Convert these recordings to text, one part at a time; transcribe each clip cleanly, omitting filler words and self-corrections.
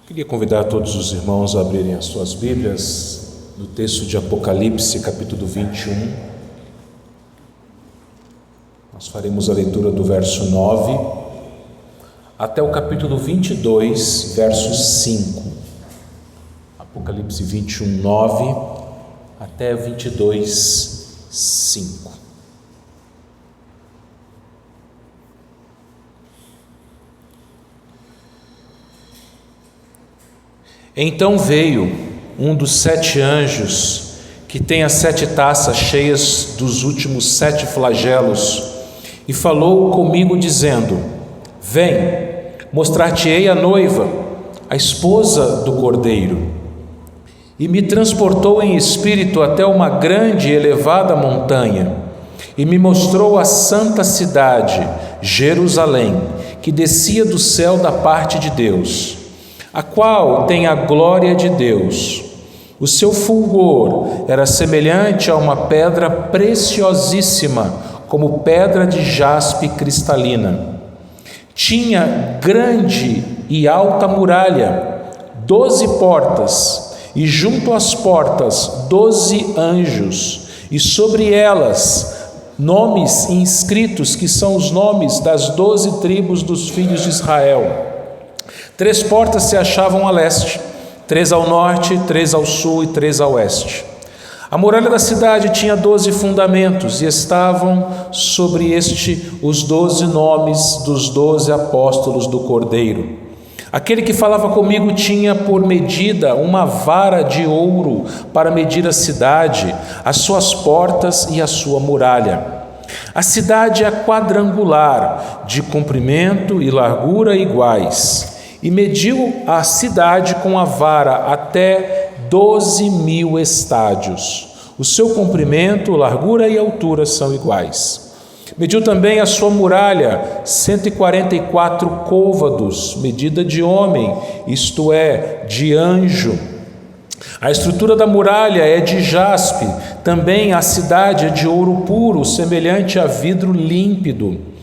Queria convidar todos os irmãos a abrirem as suas Bíblias no texto de Apocalipse, capítulo 21. Nós faremos a leitura do verso 9 até o capítulo 22, verso 5. Apocalipse 21, 9 até 22, 5. Então veio um dos 7 anjos que tem as 7 taças cheias dos últimos 7 flagelos e falou comigo dizendo: Vem, mostrar-te-ei a noiva, a esposa do Cordeiro. E me transportou em espírito até uma grande e elevada montanha e me mostrou a santa cidade, Jerusalém, que descia do céu da parte de Deus, a qual tem a glória de Deus. O seu fulgor era semelhante a uma pedra preciosíssima, como pedra de jaspe cristalina. Tinha grande e alta muralha, 12 portas, e junto às portas 12 anjos, e sobre elas nomes inscritos, que são os nomes das 12 tribos dos filhos de Israel. 3 portas se achavam a leste, 3 ao norte, 3 ao sul e 3 a oeste. A muralha da cidade tinha 12 fundamentos e estavam sobre os 12 nomes dos 12 apóstolos do Cordeiro. Aquele que falava comigo tinha por medida uma vara de ouro para medir a cidade, as suas portas e a sua muralha. A cidade é quadrangular, de comprimento e largura iguais. E mediu a cidade com a vara até 12.000 estádios. O seu comprimento, largura e altura são iguais. Mediu também a sua muralha, 144 côvados, medida de homem, isto é, de anjo. A estrutura da muralha é de jaspe, também a cidade é de ouro puro, semelhante a vidro límpido.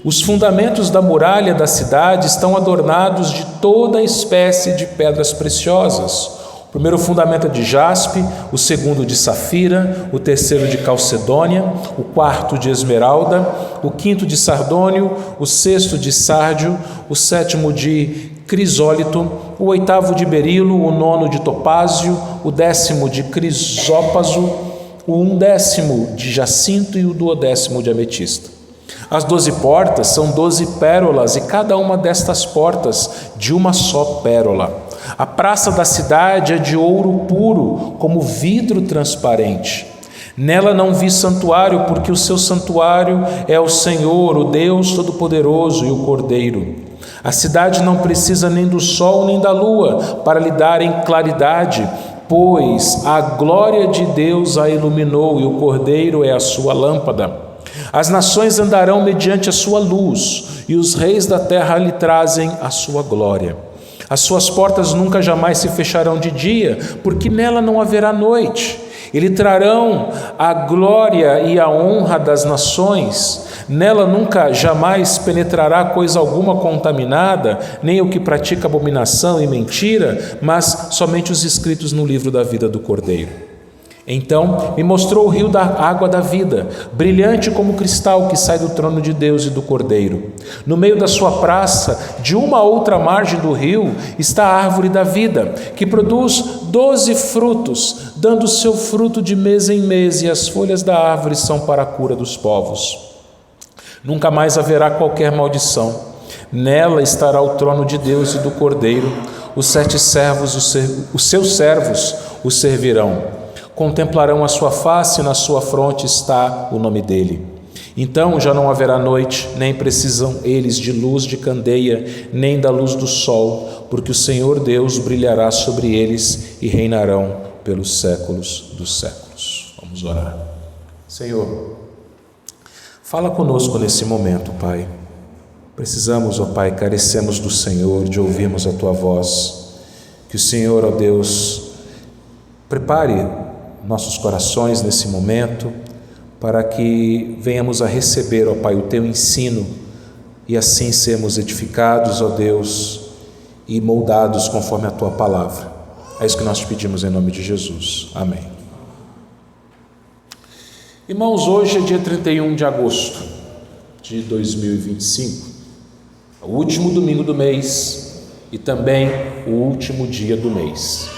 Os fundamentos da muralha da cidade estão adornados de toda espécie de pedras preciosas. O primeiro fundamento é de jaspe, o segundo de safira, o terceiro de calcedônia, o quarto de esmeralda, o quinto de sardônio, o sexto de sárdio, o sétimo de crisólito, o oitavo de berilo, o nono de topázio, o 10º de crisópaso, o 11º de jacinto e o 12º de ametista. As 12 portas são 12 pérolas, e cada uma destas portas de uma só pérola. A praça da cidade é de ouro puro, como vidro transparente. Nela não vi santuário, porque o seu santuário é o Senhor, o Deus Todo-Poderoso e o Cordeiro. A cidade não precisa nem do sol nem da lua para lhe darem claridade, pois a glória de Deus a iluminou e o Cordeiro é a sua lâmpada. As nações andarão mediante a sua luz, e os reis da terra lhe trazem a sua glória. As suas portas nunca jamais se fecharão de dia, porque nela não haverá noite. E lhe trarão a glória e a honra das nações. Nela nunca jamais penetrará coisa alguma contaminada, nem o que pratica abominação e mentira, mas somente os escritos no livro da vida do Cordeiro. Então me mostrou o rio da água da vida, brilhante como cristal que sai do trono de Deus e do Cordeiro. No meio da sua praça, de uma a outra margem do rio, está a árvore da vida, que produz 12 frutos, dando seu fruto de mês em mês, e as folhas da árvore são para a cura dos povos. Nunca mais haverá qualquer maldição. Nela estará o trono de Deus e do Cordeiro. Os 7 servos, os seus servos, o servirão. Contemplarão a sua face, e na sua fronte está o nome dele. Então já não haverá noite, nem precisam eles de luz de candeia, nem da luz do sol, porque o Senhor Deus brilhará sobre eles e reinarão pelos séculos dos séculos. Vamos orar. Senhor, fala conosco nesse momento, Pai. Precisamos, ó Pai, carecemos do Senhor, de ouvirmos a Tua voz. Que o Senhor, ó Deus, prepare nossos corações nesse momento, para que venhamos a receber, ó Pai, o Teu ensino, e assim sermos edificados, ó Deus, e moldados conforme a Tua palavra. É isso que nós te pedimos em nome de Jesus. Amém. Irmãos, hoje é dia 31 de agosto de 2025, o último domingo do mês e também o último dia do mês.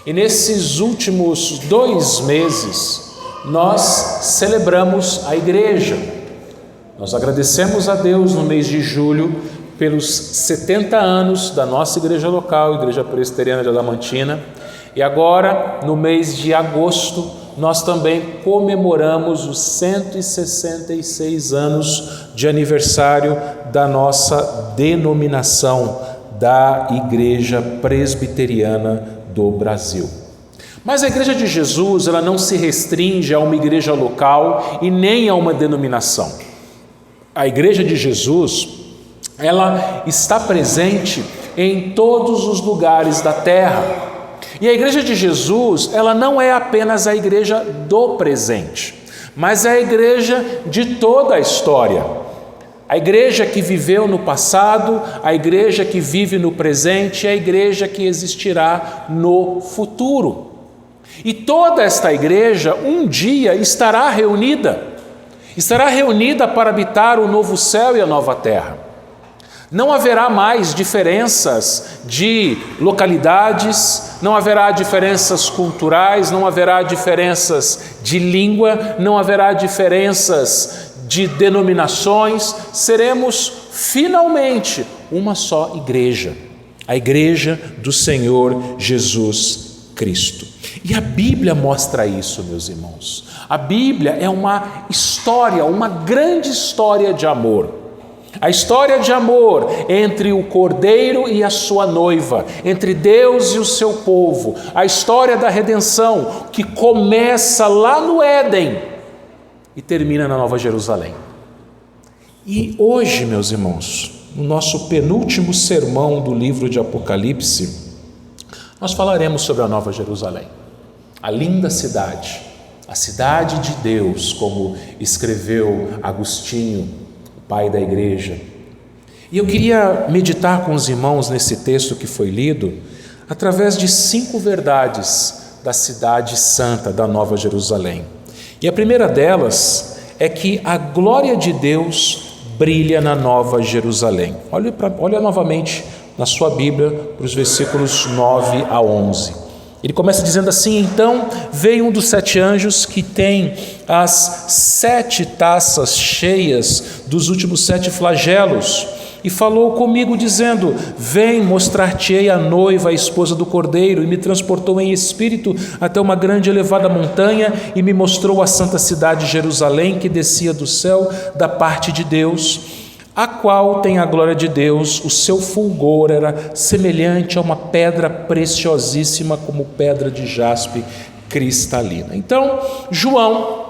E nesses últimos 2 meses, nós celebramos a igreja. Nós agradecemos a Deus no mês de julho pelos 70 anos da nossa igreja local, Igreja Presbiteriana de Adamantina. E agora, no mês de agosto, nós também comemoramos os 166 anos de aniversário da nossa denominação da Igreja Presbiteriana do Brasil. Mas a Igreja de Jesus, ela não se restringe a uma igreja local e nem a uma denominação. A Igreja de Jesus, ela está presente em todos os lugares da terra. E a Igreja de Jesus, ela não é apenas a igreja do presente, mas é a igreja de toda a história. A igreja que viveu no passado, a igreja que vive no presente, a igreja que existirá no futuro. E toda esta igreja um dia estará reunida para habitar o novo céu e a nova terra. Não haverá mais diferenças de localidades, não haverá diferenças culturais, não haverá diferenças de língua, não haverá diferenças de denominações. Seremos finalmente uma só igreja, a igreja do Senhor Jesus Cristo. E a Bíblia mostra isso, meus irmãos. A Bíblia é uma história, uma grande história de amor. A história de amor entre o Cordeiro e a sua noiva, entre Deus e o seu povo, a história da redenção que começa lá no Éden e termina na Nova Jerusalém. E hoje, meus irmãos, no nosso penúltimo sermão do livro de Apocalipse, nós falaremos sobre a Nova Jerusalém, a linda cidade, a cidade de Deus, como escreveu Agostinho, pai da igreja. E eu queria meditar com os irmãos nesse texto que foi lido, através de 5 verdades da cidade santa da Nova Jerusalém. E a primeira delas é que a glória de Deus brilha na Nova Jerusalém. Olha novamente na sua Bíblia para os versículos 9 a 11. Ele começa dizendo assim: então veio um dos 7 anjos que tem as 7 taças cheias dos últimos 7 flagelos e falou comigo dizendo: vem, mostrar-te-ei a noiva, a esposa do Cordeiro. E me transportou em espírito até uma grande e elevada montanha e me mostrou a santa cidade Jerusalém, que descia do céu da parte de Deus, a qual tem a glória de Deus. O seu fulgor era semelhante a uma pedra preciosíssima, como pedra de jaspe cristalina. Então, João,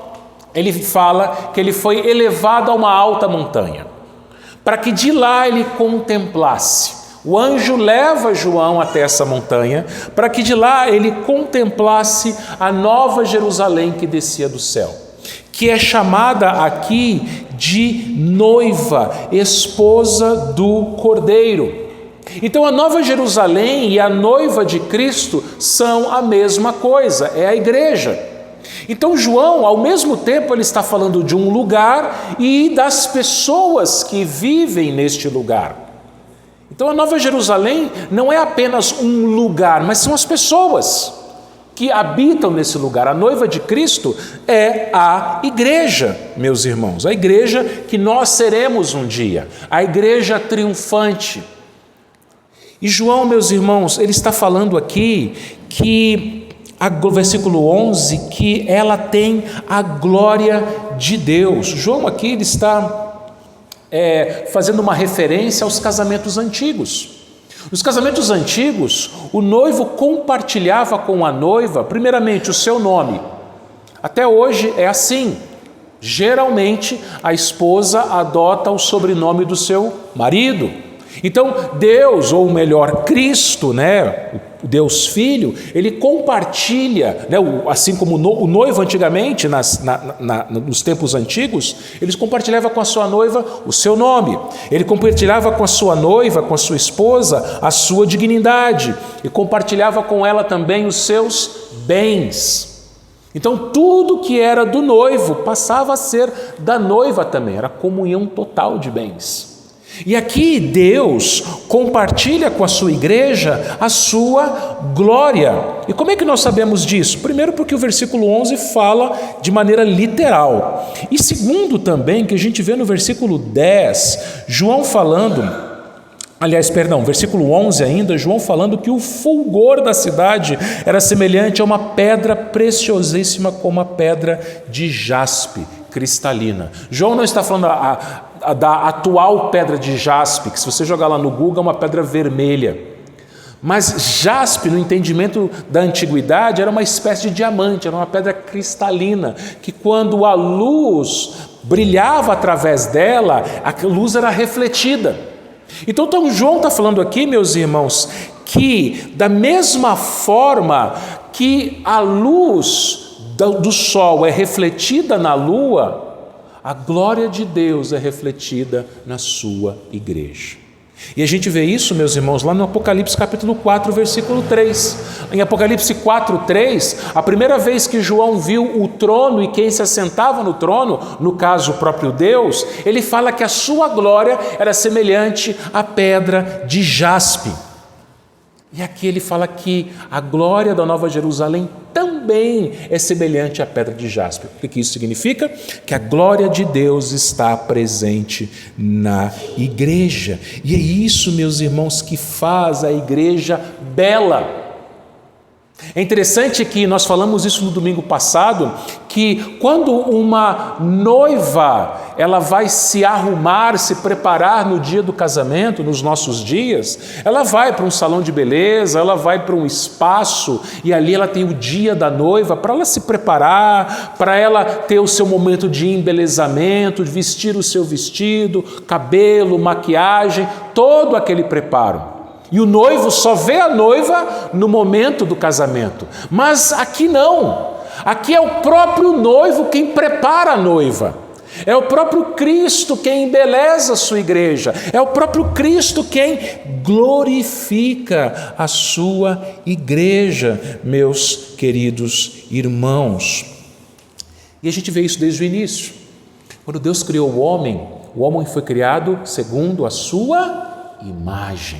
ele fala que ele foi elevado a uma alta montanha, para que de lá ele contemplasse. O anjo leva João até essa montanha, para que de lá ele contemplasse a Nova Jerusalém que descia do céu, que é chamada aqui de noiva, esposa do Cordeiro. Então a Nova Jerusalém e a noiva de Cristo são a mesma coisa, é a igreja. Então João, ao mesmo tempo, ele está falando de um lugar e das pessoas que vivem neste lugar. Então a Nova Jerusalém não é apenas um lugar, mas são as pessoas que habitam nesse lugar. A noiva de Cristo é a igreja, meus irmãos, a igreja que nós seremos um dia, a igreja triunfante. E João, meus irmãos, ele está falando aqui que, versículo 11, que ela tem a glória de Deus. João aqui ele está fazendo uma referência aos casamentos antigos. Nos casamentos antigos, o noivo compartilhava com a noiva, primeiramente, o seu nome. Até hoje é assim. Geralmente, a esposa adota o sobrenome do seu marido. Então, Deus, ou melhor, Cristo, Deus Filho, ele compartilha, né, assim como o noivo antigamente, nos tempos antigos, ele compartilhava com a sua noiva o seu nome, ele compartilhava com a sua noiva, com a sua esposa, a sua dignidade, e compartilhava com ela também os seus bens. Então tudo que era do noivo passava a ser da noiva também, era comunhão total de bens. E aqui Deus compartilha com a sua igreja a sua glória. E como é que nós sabemos disso? Primeiro porque o versículo 11 fala de maneira literal. E segundo também que a gente vê no versículo 10, versículo 11 ainda, João falando que o fulgor da cidade era semelhante a uma pedra preciosíssima como a pedra de jaspe cristalina. João não está falando da atual pedra de jaspe, que se você jogar lá no Google é uma pedra vermelha. Mas jaspe, no entendimento da antiguidade, era uma espécie de diamante, era uma pedra cristalina, que quando a luz brilhava através dela, a luz era refletida. Então João está falando aqui, meus irmãos, que da mesma forma que a luz do sol é refletida na lua, a glória de Deus é refletida na sua igreja. E a gente vê isso, meus irmãos, lá no Apocalipse capítulo 4, versículo 3. Em Apocalipse 4, 3, a primeira vez que João viu o trono e quem se assentava no trono, no caso o próprio Deus, ele fala que a sua glória era semelhante à pedra de jaspe. E aqui ele fala que a glória da Nova Jerusalém também é semelhante à pedra de jaspe. O que isso significa? Que a glória de Deus está presente na igreja. E é isso, meus irmãos, que faz a igreja bela. É interessante que nós falamos isso no domingo passado, que quando uma noiva ela vai se arrumar, se preparar no dia do casamento, nos nossos dias, ela vai para um salão de beleza, ela vai para um espaço e ali ela tem o dia da noiva para ela se preparar, para ela ter o seu momento de embelezamento, de vestir o seu vestido, cabelo, maquiagem, todo aquele preparo. E o noivo só vê a noiva no momento do casamento. Mas aqui não. Aqui é o próprio noivo quem prepara a noiva. É o próprio Cristo quem embeleza a sua igreja. É o próprio Cristo quem glorifica a sua igreja, meus queridos irmãos. E a gente vê isso desde o início. Quando Deus criou o homem foi criado segundo a sua imagem.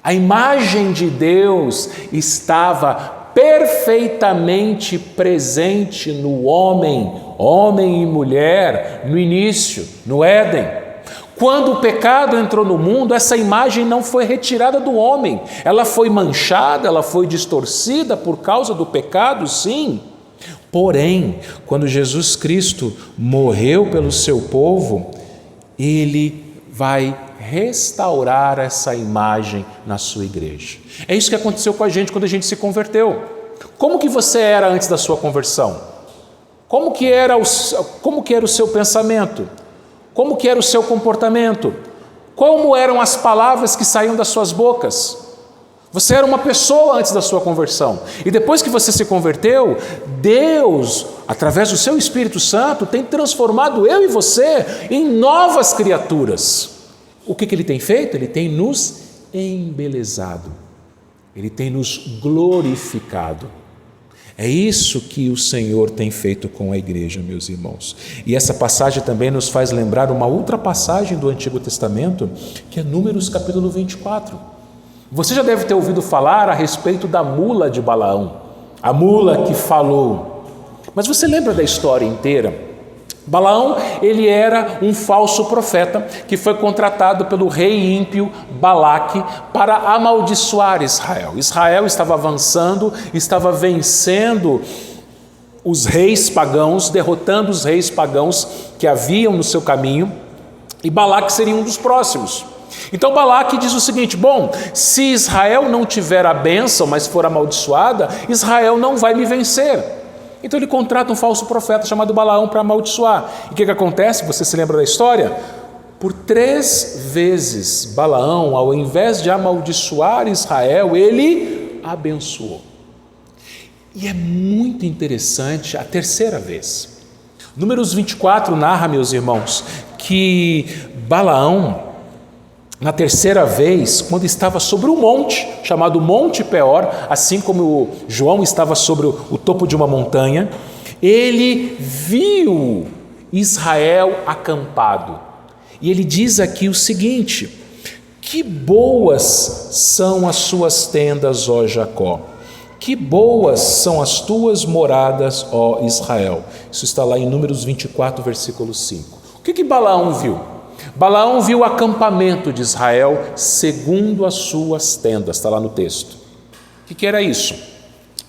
A imagem de Deus estava perfeitamente presente no homem e mulher, no início, no Éden. Quando o pecado entrou no mundo, essa imagem não foi retirada do homem. Ela foi manchada, ela foi distorcida por causa do pecado, sim. Porém, quando Jesus Cristo morreu pelo seu povo, Ele vai restaurar essa imagem na sua igreja. É isso que aconteceu com a gente quando a gente se converteu. Como que você era antes da sua conversão? Como que era o seu pensamento? Como que era o seu comportamento? Como eram as palavras que saíam das suas bocas? Você era uma pessoa antes da sua conversão. E depois que você se converteu, Deus, através do seu Espírito Santo, tem transformado eu e você em novas criaturas. O que Ele tem feito? Ele tem nos embelezado. Ele tem nos glorificado. É isso que o Senhor tem feito com a igreja, meus irmãos. E essa passagem também nos faz lembrar uma outra passagem do Antigo Testamento, que é Números capítulo 24. Você já deve ter ouvido falar a respeito da mula de Balaão, a mula que falou. Mas você lembra da história inteira? Balaão, ele era um falso profeta que foi contratado pelo rei ímpio Balaque para amaldiçoar Israel. Israel estava avançando, estava vencendo os reis pagãos, derrotando os reis pagãos que haviam no seu caminho, e Balaque seria um dos próximos. Então Balaque diz o seguinte: bom, se Israel não tiver a bênção, mas for amaldiçoada, Israel não vai me vencer. Então ele contrata um falso profeta chamado Balaão para amaldiçoar. E o que acontece? Você se lembra da história? Por 3 vezes Balaão, ao invés de amaldiçoar Israel, ele abençoou. E é muito interessante a terceira vez. Números 24 narra, meus irmãos, que Balaão, na terceira vez, quando estava sobre um monte, chamado Monte Peor, assim como João estava sobre o topo de uma montanha, ele viu Israel acampado. E ele diz aqui o seguinte: que boas são as suas tendas, ó Jacó, que boas são as tuas moradas, ó Israel. Isso está lá em Números 24, versículo 5. O que Balaão viu? Balaão viu o acampamento de Israel segundo as suas tendas, está lá no texto. O que era isso?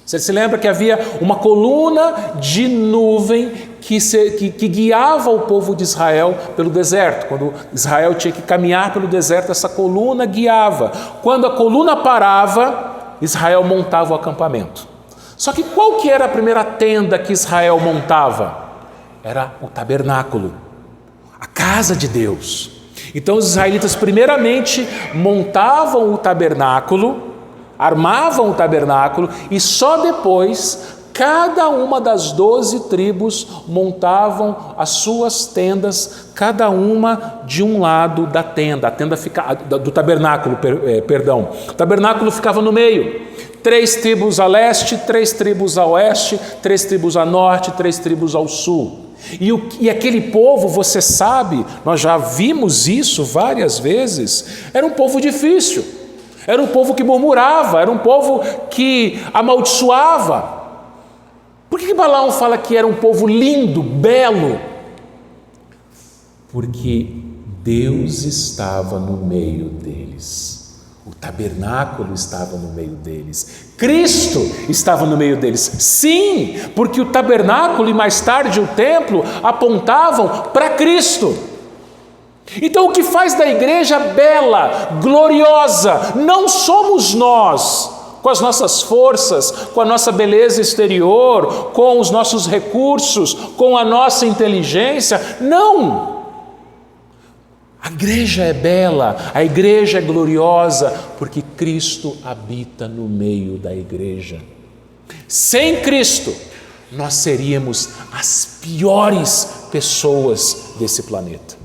Você se lembra que havia uma coluna de nuvem que guiava o povo de Israel pelo deserto. Quando Israel tinha que caminhar pelo deserto, essa coluna guiava. Quando a coluna parava, Israel montava o acampamento. Só que qual que era a primeira tenda que Israel montava? Era o tabernáculo, a casa de Deus. Então os israelitas primeiramente montavam o tabernáculo, armavam o tabernáculo e só depois cada uma das 12 tribos montavam as suas tendas, cada uma de um lado da tenda. A tenda do tabernáculo, perdão. O tabernáculo ficava no meio. 3 tribos a leste, 3 tribos a oeste, 3 tribos a norte, 3 tribos ao sul. E aquele povo, você sabe, nós já vimos isso várias vezes, era um povo difícil, era um povo que murmurava, era um povo que amaldiçoava. Por que Balaão fala que era um povo lindo, belo? Porque Deus estava no meio deles. O tabernáculo estava no meio deles. Cristo estava no meio deles. Sim, porque o tabernáculo e mais tarde o templo apontavam para Cristo. Então o que faz da igreja bela, gloriosa, não somos nós, com as nossas forças, com a nossa beleza exterior, com os nossos recursos, com a nossa inteligência. Não! A igreja é bela, a igreja é gloriosa, porque Cristo habita no meio da igreja. Sem Cristo, nós seríamos as piores pessoas desse planeta.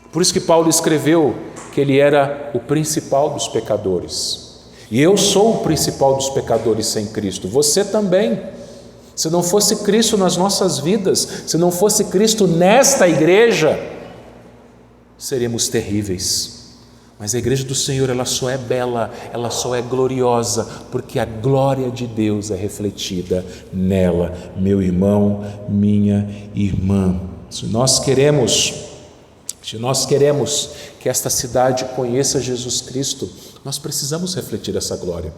Por isso que Paulo escreveu que ele era o principal dos pecadores. E eu sou o principal dos pecadores sem Cristo, você também. Se não fosse Cristo nas nossas vidas, se não fosse Cristo nesta igreja, seríamos terríveis. Mas a igreja do Senhor, ela só é bela, ela só é gloriosa, porque a glória de Deus é refletida nela, meu irmão, minha irmã. Se nós queremos que esta cidade conheça Jesus Cristo, nós precisamos refletir essa glória.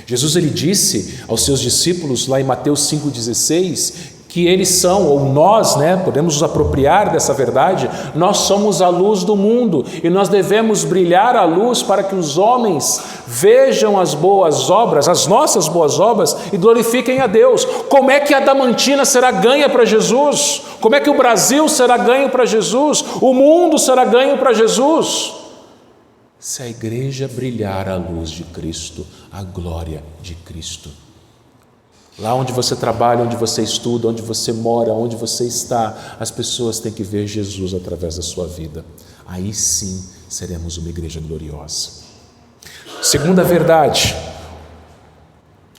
Jesus, ele disse aos seus discípulos lá em Mateus 5,16 que eles são, ou nós, podemos nos apropriar dessa verdade, nós somos a luz do mundo e nós devemos brilhar a luz para que os homens vejam as boas obras, as nossas boas obras e glorifiquem a Deus. Como é que a Adamantina será ganha para Jesus? Como é que o Brasil será ganho para Jesus? O mundo será ganho para Jesus? Se a igreja brilhar a luz de Cristo, a glória de Cristo. Lá onde você trabalha, onde você estuda, onde você mora, onde você está, as pessoas têm que ver Jesus através da sua vida. Aí sim seremos uma igreja gloriosa. Segunda verdade,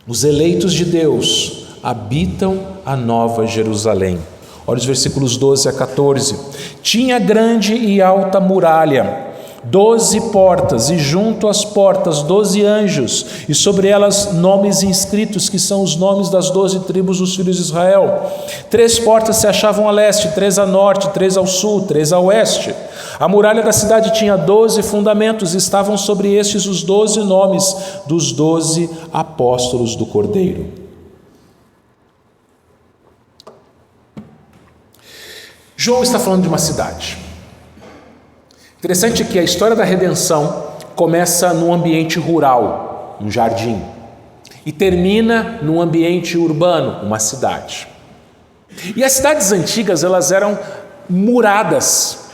os eleitos de Deus habitam a Nova Jerusalém. Olha os versículos 12 a 14. Tinha grande e alta muralha, 12 portas, e junto às portas 12 anjos, e sobre elas nomes inscritos, que são os nomes das 12 tribos dos filhos de Israel. 3 portas se achavam a leste, 3 a norte, 3 ao sul, 3 a oeste. A muralha da cidade tinha 12 fundamentos, e estavam sobre estes os 12 nomes dos 12 apóstolos do Cordeiro. João está falando de uma cidade. Interessante que a história da redenção começa num ambiente rural, um jardim, e termina num ambiente urbano, uma cidade. E as cidades antigas, elas eram muradas.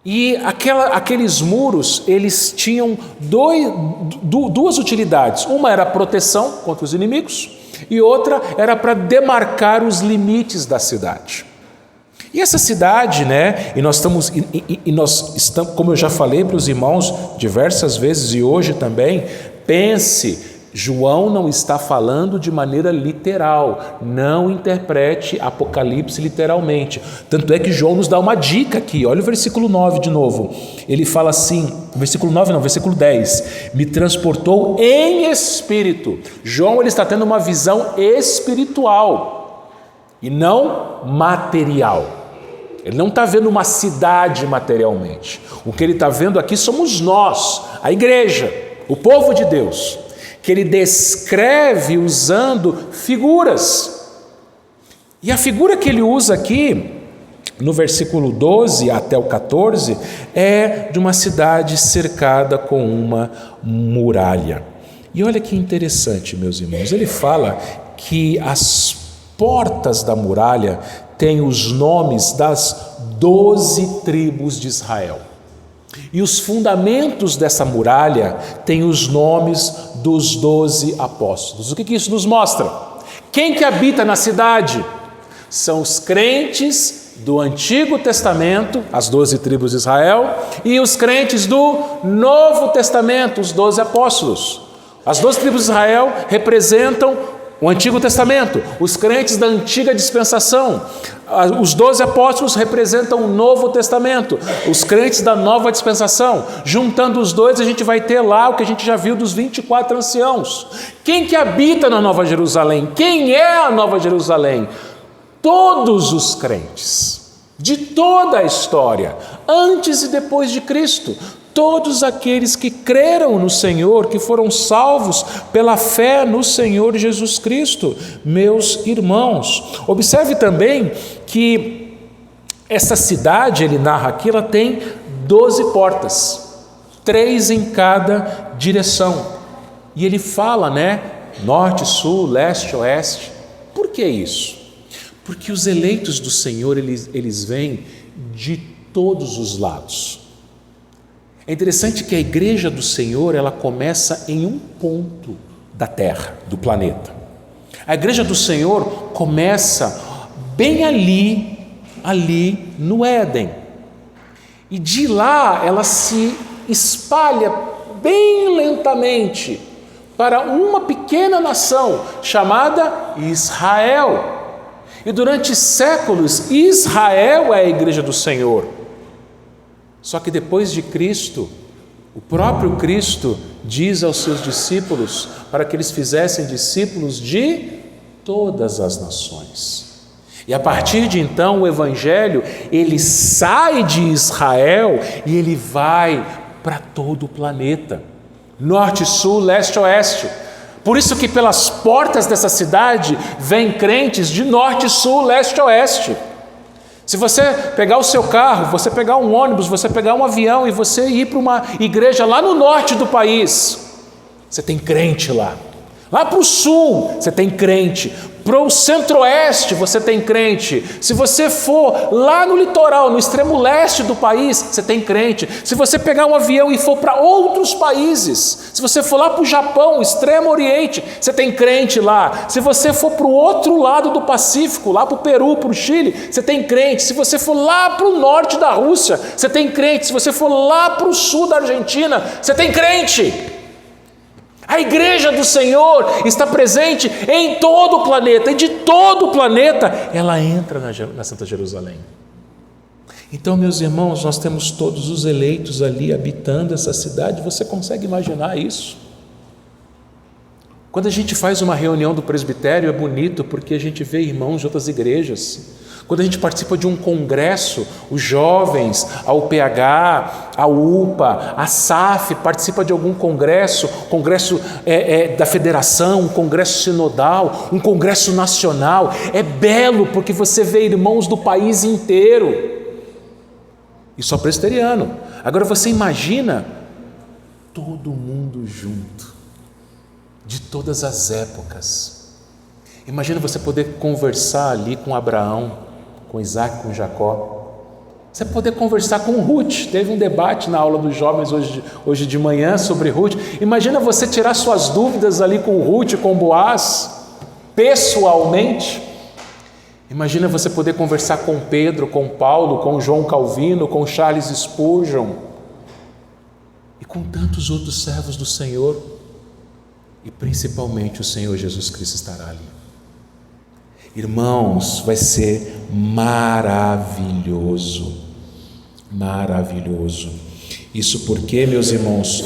E aqueles muros, eles tinham duas utilidades. Uma era a proteção contra os inimigos e outra era para demarcar os limites da cidade. E essa cidade, né, e nós estamos, como eu já falei para os irmãos diversas vezes e hoje também, pense, João não está falando de maneira literal, não interprete Apocalipse literalmente. Tanto é que João nos dá uma dica aqui, olha o versículo 9 de novo. Ele fala assim, versículo 10, me transportou em espírito. João ele está tendo uma visão espiritual e não material. Ele não está vendo uma cidade materialmente. O que ele está vendo aqui somos nós, a igreja, o povo de Deus, que ele descreve usando figuras. E a figura que ele usa aqui, no versículo 12 até o 14, é de uma cidade cercada com uma muralha. E olha que interessante, meus irmãos, ele fala que as portas da muralha têm os nomes das 12 tribos de Israel. E os fundamentos dessa muralha têm os nomes dos 12 apóstolos. O que isso nos mostra? Quem que habita na cidade? São os crentes do Antigo Testamento, as 12 tribos de Israel, e os crentes do Novo Testamento, os 12 apóstolos. As 12 tribos de Israel representam o Antigo Testamento, os crentes da antiga dispensação. Os 12 apóstolos representam o Novo Testamento, os crentes da nova dispensação. Juntando os dois, a gente vai ter lá o que a gente já viu dos 24 anciãos. Quem que habita na Nova Jerusalém? Quem é a Nova Jerusalém? Todos os crentes, de toda a história, antes e depois de Cristo. Todos aqueles que creram no Senhor, que foram salvos pela fé no Senhor Jesus Cristo, meus irmãos. Observe também que essa cidade, ele narra aqui, ela tem 12 portas, 3 em cada direção. E ele fala, né, norte, sul, leste, oeste. Por que isso? Porque os eleitos do Senhor, eles vêm de todos os lados. É interessante que a igreja do Senhor, ela começa em um ponto da Terra, do planeta. A igreja do Senhor começa bem ali no Éden. E de lá ela se espalha bem lentamente para uma pequena nação chamada Israel. E durante séculos, Israel é a igreja do Senhor. Só que depois de Cristo, o próprio Cristo diz aos seus discípulos para que eles fizessem discípulos de todas as nações. E a partir de então o Evangelho, ele sai de Israel e ele vai para todo o planeta. Norte, sul, leste, oeste. Por isso que pelas portas dessa cidade vêm crentes de norte, sul, leste, oeste. Se você pegar o seu carro, você pegar um ônibus, você pegar um avião e você ir para uma igreja lá no norte do país, você tem crente lá. Lá para o sul, você tem crente. Para o centro-oeste, você tem crente. Se você for lá no litoral, no extremo leste do país, você tem crente. Se você pegar um avião e for para outros países, se você for lá para o Japão, extremo oriente, você tem crente lá. Se você for para o outro lado do Pacífico, lá para o Peru, para o Chile, você tem crente. Se você for lá para o norte da Rússia, você tem crente. Se você for lá para o sul da Argentina, você tem crente. A igreja do Senhor está presente em todo o planeta, e de todo o planeta ela entra na Santa Jerusalém. Então, meus irmãos, nós temos todos os eleitos ali habitando essa cidade. Você consegue imaginar isso? Quando a gente faz uma reunião do presbitério, é bonito porque a gente vê irmãos de outras igrejas. Quando a gente participa de um congresso, os jovens, a UPH, a UPA, a SAF, participa de algum congresso da federação, um congresso sinodal, um congresso nacional. É belo porque você vê irmãos do país inteiro. E só presbiteriano. Agora você imagina todo mundo junto, de todas as épocas. Imagina você poder conversar ali com Abraão, com Isaac, com Jacó. Você poder conversar com Ruth. Teve um debate na aula dos jovens hoje de manhã sobre Ruth. Imagina você tirar suas dúvidas ali com Ruth, com Boaz, pessoalmente. Imagina você poder conversar com Pedro, com Paulo, com João Calvino, com Charles Spurgeon e com tantos outros servos do Senhor. E principalmente o Senhor Jesus Cristo estará ali. Irmãos, vai ser maravilhoso, maravilhoso. Isso porque, meus irmãos,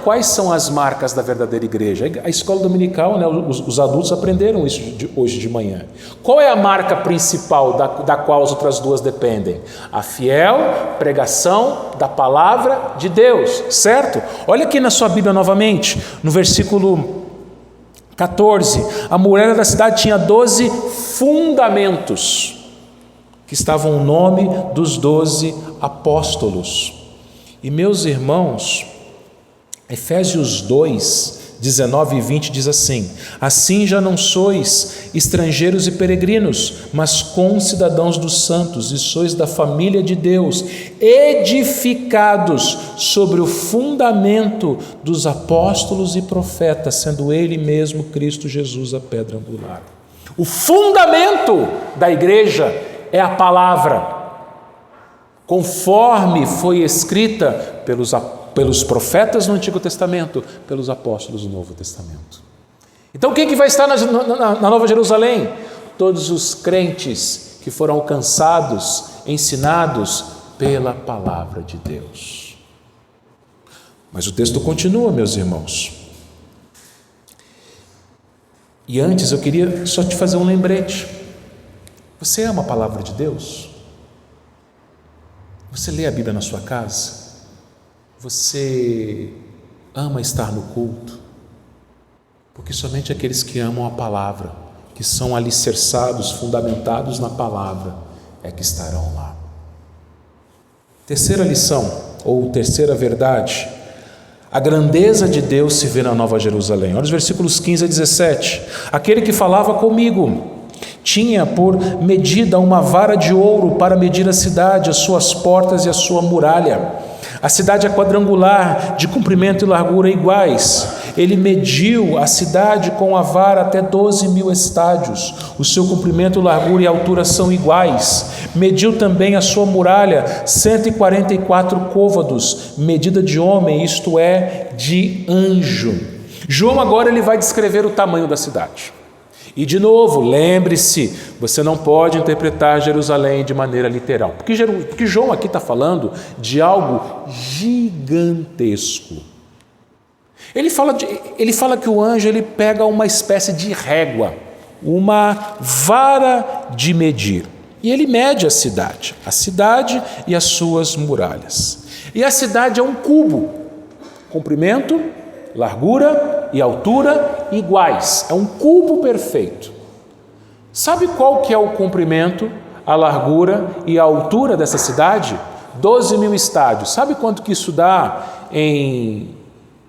quais são as marcas da verdadeira igreja? A escola dominical, né, os adultos aprenderam isso hoje de manhã. Qual é a marca principal da qual as outras duas dependem? A fiel pregação da palavra de Deus, certo? Olha aqui na sua Bíblia novamente, no versículo 14, a muralha da cidade tinha 12 fundamentos, que estavam o nome dos 12 apóstolos. E meus irmãos, Efésios 2, 19 e 20 diz assim: assim já não sois estrangeiros e peregrinos, mas concidadãos dos santos, e sois da família de Deus, edificados sobre o fundamento dos apóstolos e profetas, sendo ele mesmo Cristo Jesus a pedra angular. O fundamento da igreja é a palavra, conforme foi escrita pelos profetas no Antigo Testamento, pelos apóstolos do Novo Testamento. Então quem que vai estar na Nova Jerusalém? Todos os crentes que foram alcançados, ensinados pela palavra de Deus. Mas o texto continua, meus irmãos. E antes eu queria só te fazer um lembrete. Você ama a palavra de Deus? Você lê a Bíblia na sua casa? Você ama estar no culto? Porque somente aqueles que amam a palavra, que são alicerçados, fundamentados na palavra, é que estarão lá. Terceira lição, ou terceira verdade: a grandeza de Deus se vê na Nova Jerusalém. Olha os versículos 15 a 17. Aquele que falava comigo tinha por medida uma vara de ouro para medir a cidade, as suas portas e a sua muralha. A cidade é quadrangular, de comprimento e largura iguais. Ele mediu a cidade com a vara até 12.000 estádios. O seu comprimento, largura e altura são iguais. Mediu também a sua muralha, 144 côvados, medida de homem, isto é, de anjo. João agora ele vai descrever o tamanho da cidade. E de novo, lembre-se, você não pode interpretar Jerusalém de maneira literal, porque João aqui está falando de algo gigantesco. Ele fala que o anjo ele pega uma espécie de régua, uma vara de medir, e ele mede a cidade e as suas muralhas. E a cidade é um cubo, comprimento, largura e altura iguais, é um cubo perfeito. Sabe qual que é o comprimento, a largura e a altura dessa cidade? 12.000 estádios. Sabe quanto que isso dá em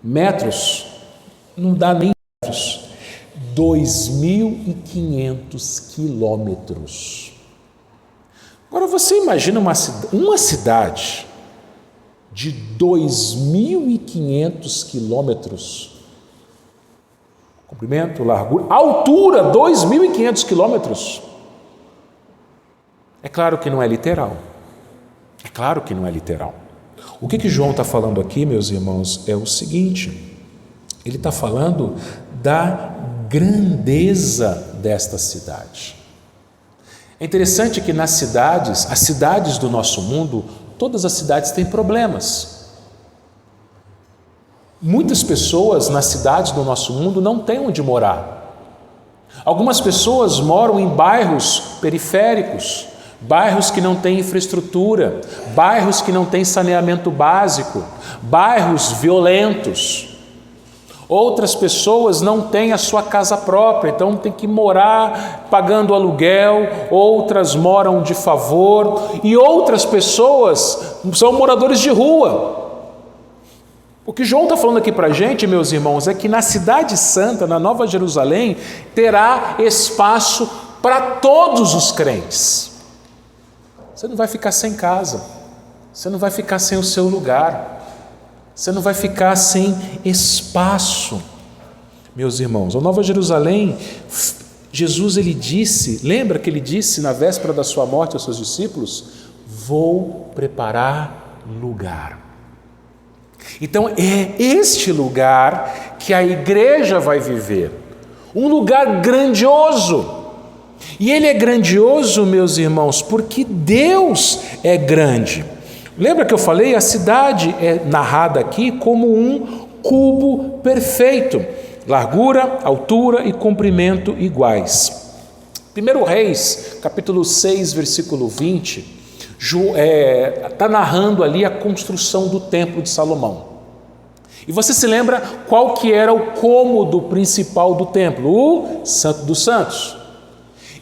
metros? Não dá nem metros. 2.500 quilômetros. Agora você imagina uma cidade de 2.500 quilômetros, comprimento, largura, altura 2.500 quilômetros. É claro que não é literal. É claro que não é literal. O que João está falando aqui, meus irmãos, é o seguinte: ele está falando da grandeza desta cidade. É interessante que nas cidades, as cidades do nosso mundo, todas as cidades têm problemas. Muitas pessoas nas cidades do nosso mundo não têm onde morar. Algumas pessoas moram em bairros periféricos, bairros que não têm infraestrutura, bairros que não têm saneamento básico, bairros violentos. Outras pessoas não têm a sua casa própria, então tem que morar pagando aluguel, outras moram de favor e outras pessoas são moradores de rua. O que João está falando aqui para a gente, meus irmãos, é que na Cidade Santa, na Nova Jerusalém, terá espaço para todos os crentes. você não vai ficar sem casa, você não vai ficar sem o seu lugar, você não vai ficar sem espaço. Meus irmãos, a Nova Jerusalém, Jesus ele disse, lembra que ele disse na véspera da sua morte aos seus discípulos: vou preparar lugar. Então é este lugar que a igreja vai viver, um lugar grandioso. E ele é grandioso, meus irmãos, porque Deus é grande. Lembra que eu falei? A cidade é narrada aqui como um cubo perfeito, largura, altura e comprimento iguais. 1 Reis, capítulo 6, versículo 20, está narrando ali a construção do templo de Salomão. E você se lembra qual que era o cômodo principal do templo? O Santo dos Santos.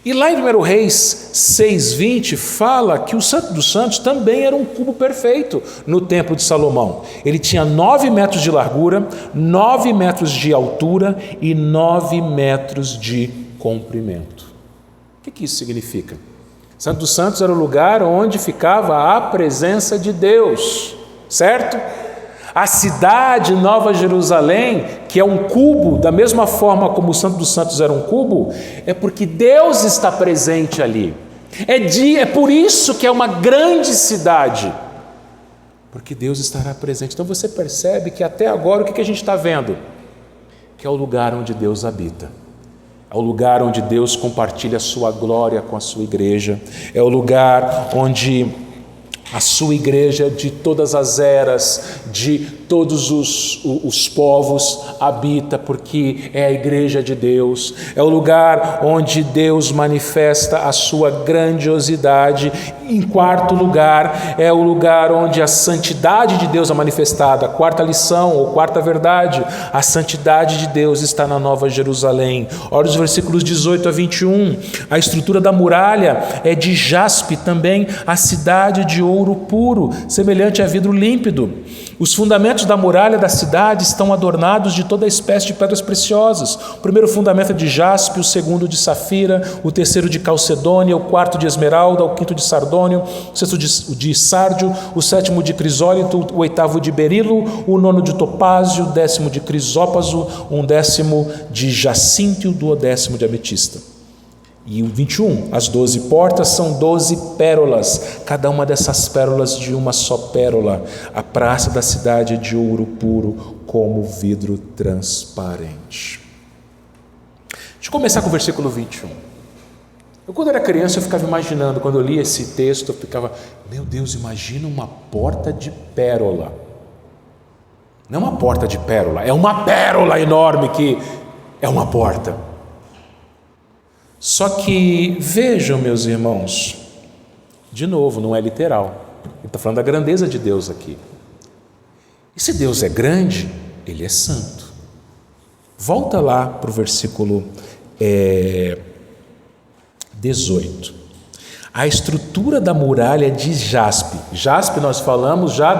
E lá em 1 Reis 6,20 fala que o Santo dos Santos também era um cubo perfeito no templo de Salomão. Ele tinha 9 metros de largura, 9 metros de altura e 9 metros de comprimento. O que isso significa? Santo dos Santos era o lugar onde ficava a presença de Deus, certo? A cidade Nova Jerusalém, que é um cubo, da mesma forma como o Santo dos Santos era um cubo, é porque Deus está presente ali. É por isso que é uma grande cidade, porque Deus estará presente. Então você percebe que até agora o que a gente está vendo? Que é o lugar onde Deus habita. É o lugar onde Deus compartilha a sua glória com a sua igreja. É o lugar onde a sua igreja de todas as eras, de todos os povos habita, porque é a igreja de Deus. É o lugar onde Deus manifesta a sua grandiosidade. Em quarto lugar, é o lugar onde a santidade de Deus é manifestada. A quarta lição, ou quarta verdade, a santidade de Deus está na Nova Jerusalém. Olha os versículos 18 a 21. A estrutura da muralha é de jaspe, também a cidade de ouro puro, semelhante a vidro límpido. Os fundamentos da muralha da cidade estão adornados de toda espécie de pedras preciosas. O primeiro fundamento é de jaspe, o segundo de safira, o terceiro de calcedônia, o quarto de esmeralda, o quinto de sardônio, o sexto de sárdio, o sétimo de crisólito, o oitavo de berilo, o nono de topázio, o 10º de crisópaso, um 10º de jacinto e o 12º de ametista. E o 21, as 12 portas são 12 pérolas, cada uma dessas pérolas de uma só pérola. A praça da cidade é de ouro puro, como vidro transparente. Deixa eu começar com o versículo 21. Quando era criança, eu ficava imaginando, quando eu lia esse texto, eu ficava, meu Deus, imagina uma porta de pérola. Não uma porta de pérola, é uma pérola enorme que é uma porta. Só que vejam, meus irmãos, de novo, não é literal. Ele está falando da grandeza de Deus aqui. E se Deus é grande, Ele é santo. Volta lá para o versículo 18. A estrutura da muralha é de jaspe. Jaspe nós falamos já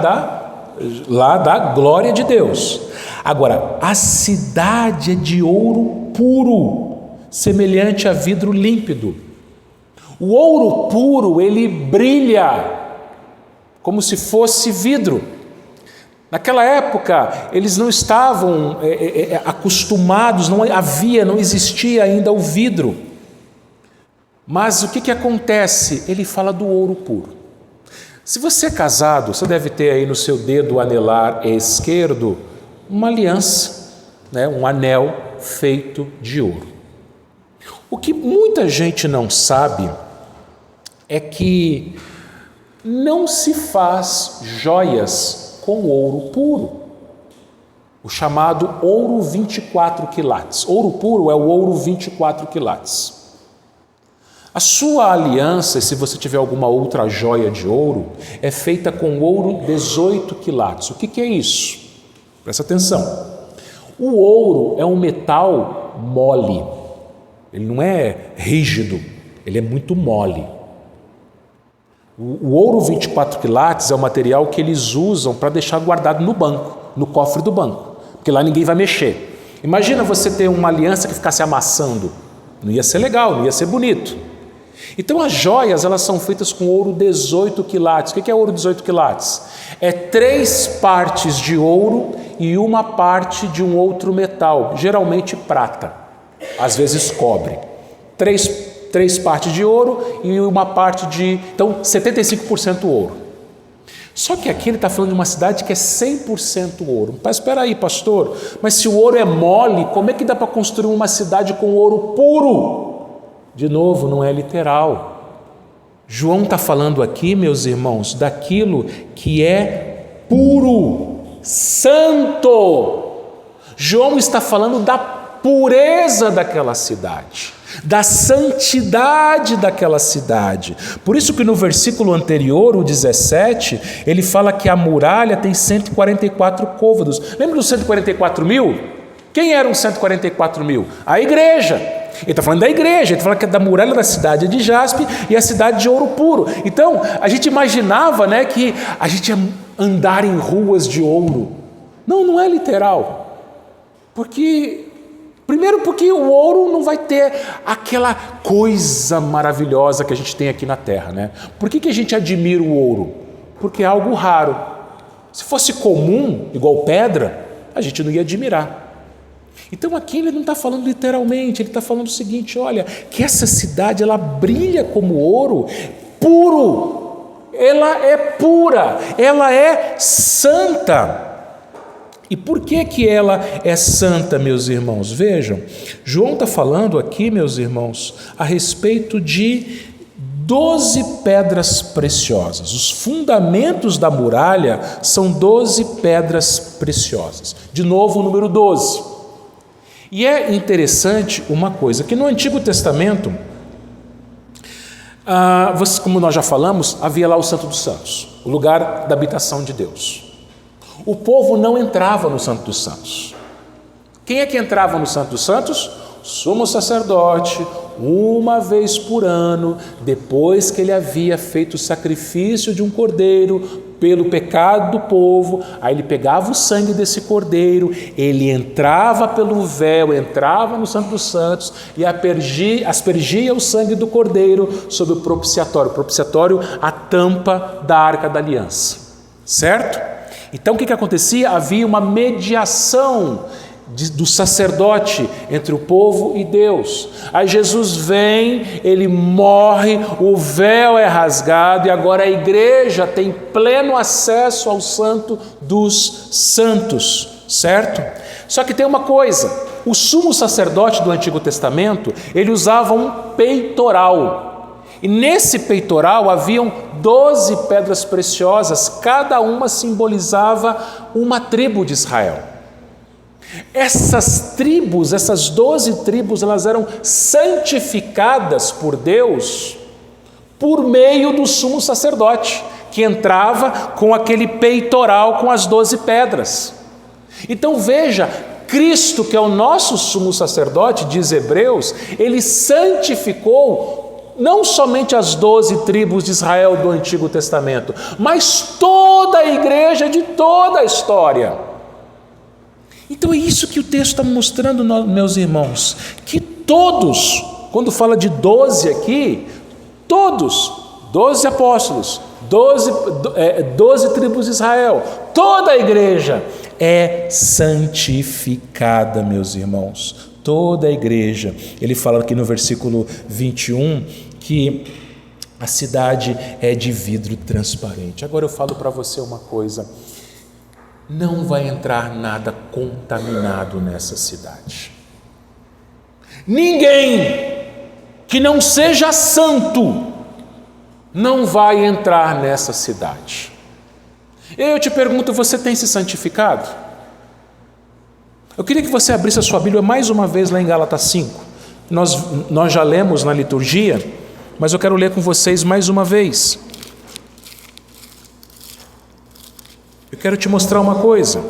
lá da glória de Deus. Agora, a cidade é de ouro puro, semelhante a vidro límpido. O ouro puro, ele brilha como se fosse vidro. Naquela época, eles não estavam acostumados, não existia ainda o vidro. Mas o que acontece? Ele fala do ouro puro. Se você é casado, você deve ter aí no seu dedo anelar esquerdo uma aliança, né? Um anel feito de ouro. O que muita gente não sabe é que não se faz joias com ouro puro, o chamado ouro 24 quilates. Ouro puro é o ouro 24 quilates. A sua aliança, se você tiver alguma outra joia de ouro, é feita com ouro 18 quilates. O que é isso? Presta atenção. O ouro é um metal mole. Ele não é rígido, ele é muito mole. O ouro 24 quilates é o material que eles usam para deixar guardado no banco, no cofre do banco, porque lá ninguém vai mexer. Imagina você ter uma aliança que ficasse amassando, não ia ser legal, não ia ser bonito. Então as joias, elas são feitas com ouro 18 quilates. O que é ouro 18 quilates? É 3 partes de ouro e uma parte de um outro metal, geralmente prata, às vezes cobre. 3 partes de ouro e uma parte de... Então, 75% ouro. Só que aqui ele está falando de uma cidade que é 100% ouro. Mas espera aí, pastor, mas se o ouro é mole, como é que dá para construir uma cidade com ouro puro? De novo, não é literal. João está falando aqui, meus irmãos, daquilo que é puro, santo. João está falando da pureza daquela cidade, da santidade daquela cidade. Por isso que no versículo anterior, o 17, ele fala que a muralha tem 144 côvados. Lembra dos 144 mil? Quem eram os 144 mil? A igreja. Ele está falando da igreja, ele está falando que é da muralha da cidade de jaspe e a cidade de ouro puro. Então, a gente imaginava, né, que a gente ia andar em ruas de ouro. Não, não é literal. Primeiro porque o ouro não vai ter aquela coisa maravilhosa que a gente tem aqui na terra, né? Por que a gente admira o ouro? Porque é algo raro. Se fosse comum, igual pedra, a gente não ia admirar. Então aqui ele não está falando literalmente, ele está falando o seguinte, olha, que essa cidade ela brilha como ouro, puro, ela é pura, ela é santa. E por que ela é santa, meus irmãos? Vejam, João está falando aqui, meus irmãos, a respeito de 12 pedras preciosas. Os fundamentos da muralha são 12 pedras preciosas. De novo, o número 12. E é interessante uma coisa, que no Antigo Testamento, como nós já falamos, havia lá o Santo dos Santos, o lugar da habitação de Deus. O povo não entrava no Santo dos Santos. Quem é que entrava no Santo dos Santos? O sumo sacerdote, uma vez por ano, depois que ele havia feito o sacrifício de um cordeiro pelo pecado do povo, aí ele pegava o sangue desse cordeiro, ele entrava pelo véu, entrava no Santo dos Santos e aspergia o sangue do cordeiro sobre o propiciatório. O propiciatório, a tampa da Arca da Aliança, certo? Então o que acontecia? Havia uma mediação do sacerdote entre o povo e Deus. Aí Jesus vem, ele morre, o véu é rasgado e agora a igreja tem pleno acesso ao Santo dos Santos, certo? Só que tem uma coisa, o sumo sacerdote do Antigo Testamento, ele usava um peitoral, e nesse peitoral haviam 12 pedras preciosas, cada uma simbolizava uma tribo de Israel. Essas tribos, essas 12 tribos, elas eram santificadas por Deus por meio do sumo sacerdote, que entrava com aquele peitoral com as 12 pedras. Então veja, Cristo, que é o nosso sumo sacerdote, diz Hebreus, ele santificou não somente as 12 tribos de Israel do Antigo Testamento, mas toda a igreja de toda a história. Então é isso que o texto está mostrando, meus irmãos, que todos, quando fala de 12 aqui, todos, 12 apóstolos, 12 tribos de Israel, toda a igreja é santificada, meus irmãos, toda a igreja. Ele fala aqui no versículo 21 que a cidade é de vidro transparente. Agora eu falo para você uma coisa, não vai entrar nada contaminado nessa cidade. Ninguém que não seja santo não vai entrar nessa cidade. Eu te pergunto, você tem se santificado? Eu queria que você abrisse a sua Bíblia mais uma vez lá em Gálatas 5. Nós já lemos na liturgia, mas eu quero ler com vocês mais uma vez. Eu quero te mostrar uma coisa.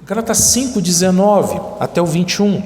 Gálatas 5, 19 até o 21.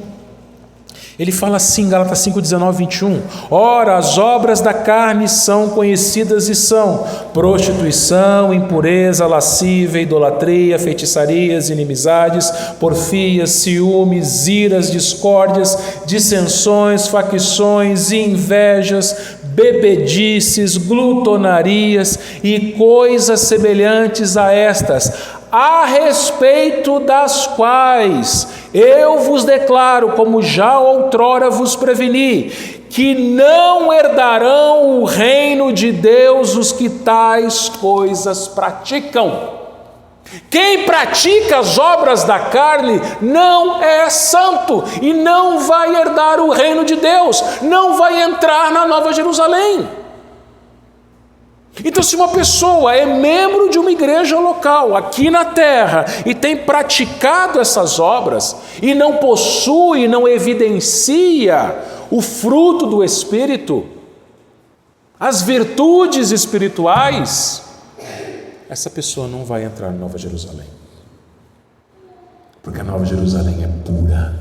Ele fala assim, Gálatas 5, 19, 21. Ora, as obras da carne são conhecidas e são prostituição, impureza, lascívia, idolatria, feitiçarias, inimizades, porfias, ciúmes, iras, discórdias, dissensões, facções, invejas, bebedices, glutonarias e coisas semelhantes a estas, a respeito das quais eu vos declaro, como já outrora vos preveni, que não herdarão o reino de Deus os que tais coisas praticam. Quem pratica as obras da carne não é santo e não vai herdar o reino de Deus, não vai entrar na Nova Jerusalém. Então, se uma pessoa é membro de uma igreja local aqui na terra e tem praticado essas obras e não possui, não evidencia o fruto do Espírito, as virtudes espirituais, essa pessoa não vai entrar na Nova Jerusalém. Porque a Nova Jerusalém é pura,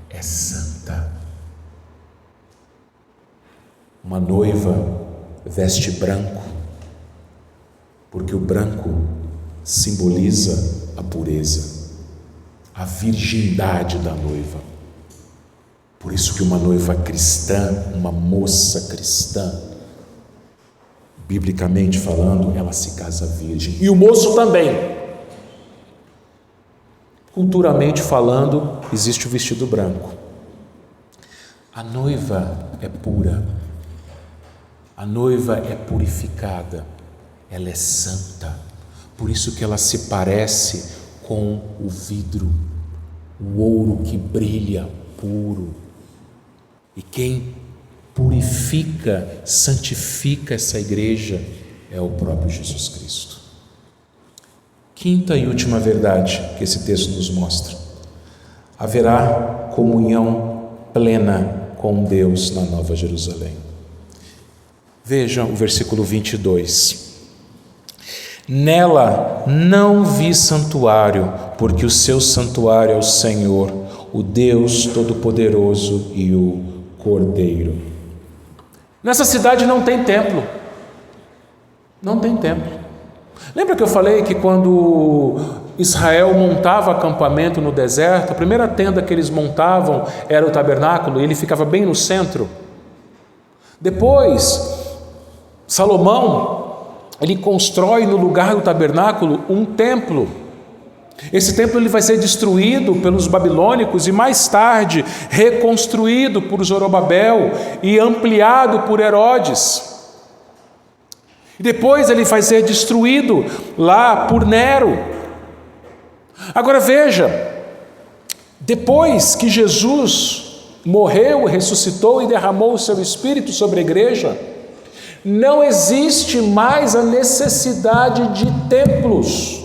é santa. Uma noiva veste branco, porque o branco simboliza a pureza, a virgindade da noiva. Por isso que uma noiva cristã, uma moça cristã, biblicamente falando, ela se casa virgem. E o moço também. Culturalmente falando, existe o vestido branco. A noiva é pura. A noiva é purificada. Ela é santa. Por isso que ela se parece com o vidro, o ouro que brilha puro. E quem purifica, santifica essa igreja é o próprio Jesus Cristo. Quinta e última verdade que esse texto nos mostra: haverá comunhão plena com Deus na Nova Jerusalém. Vejam o versículo 22. Nela não vi santuário, porque o seu santuário é o Senhor, o Deus Todo-Poderoso e o Cordeiro. Nessa cidade não tem templo. Não tem templo. Lembra que eu falei que quando Israel montava acampamento no deserto, a primeira tenda que eles montavam era o tabernáculo, e ele ficava bem no centro. Depois, Salomão, ele constrói no lugar do tabernáculo um templo. Esse templo ele vai ser destruído pelos babilônicos e mais tarde reconstruído por Zorobabel e ampliado por Herodes. E depois ele vai ser destruído lá por Nero. Agora veja, depois que Jesus morreu, ressuscitou e derramou o seu Espírito sobre a igreja, não existe mais a necessidade de templos.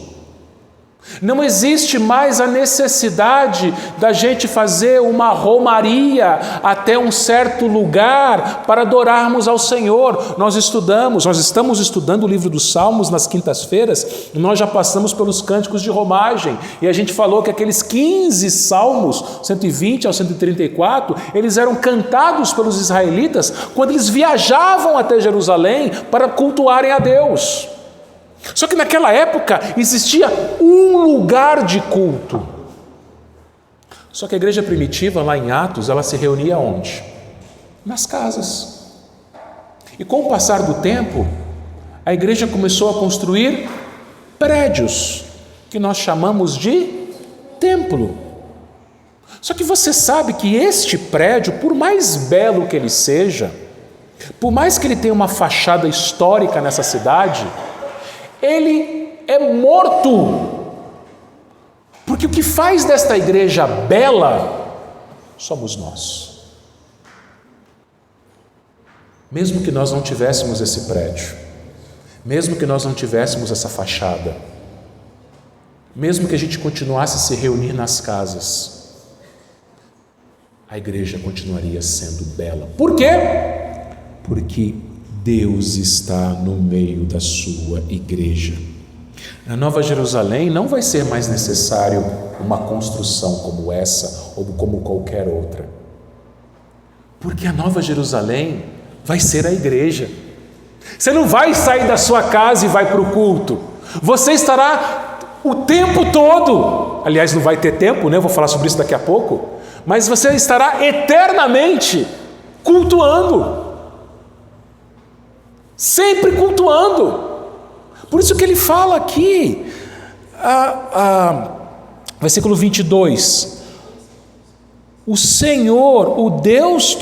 Não existe mais a necessidade da gente fazer uma romaria até um certo lugar para adorarmos ao Senhor. Nós estamos estudando o livro dos Salmos nas quintas-feiras, e nós já passamos pelos cânticos de romagem, e a gente falou que aqueles 15 salmos, 120 ao 134, eles eram cantados pelos israelitas quando eles viajavam até Jerusalém para cultuarem a Deus. Só que naquela época existia um lugar de culto. Só que a igreja primitiva, lá em Atos, ela se reunia onde? Nas casas. E com o passar do tempo, a igreja começou a construir prédios, que nós chamamos de templo. Só que você sabe que este prédio, por mais belo que ele seja, por mais que ele tenha uma fachada histórica nessa cidade, ele é morto, porque o que faz desta igreja bela somos nós. Mesmo que nós não tivéssemos esse prédio, mesmo que nós não tivéssemos essa fachada, mesmo que a gente continuasse a se reunir nas casas, a igreja continuaria sendo bela. Por quê? Porque Deus está no meio da sua igreja. Na Nova Jerusalém não vai ser mais necessário uma construção como essa ou como qualquer outra. Porque a Nova Jerusalém vai ser a igreja. Você não vai sair da sua casa e vai para o culto. Você estará o tempo todo. Aliás, não vai ter tempo, né? Eu vou falar sobre isso daqui a pouco. Mas você estará eternamente cultuando. Sempre cultuando. Por isso que ele fala aqui, versículo 22, o Senhor, o Deus,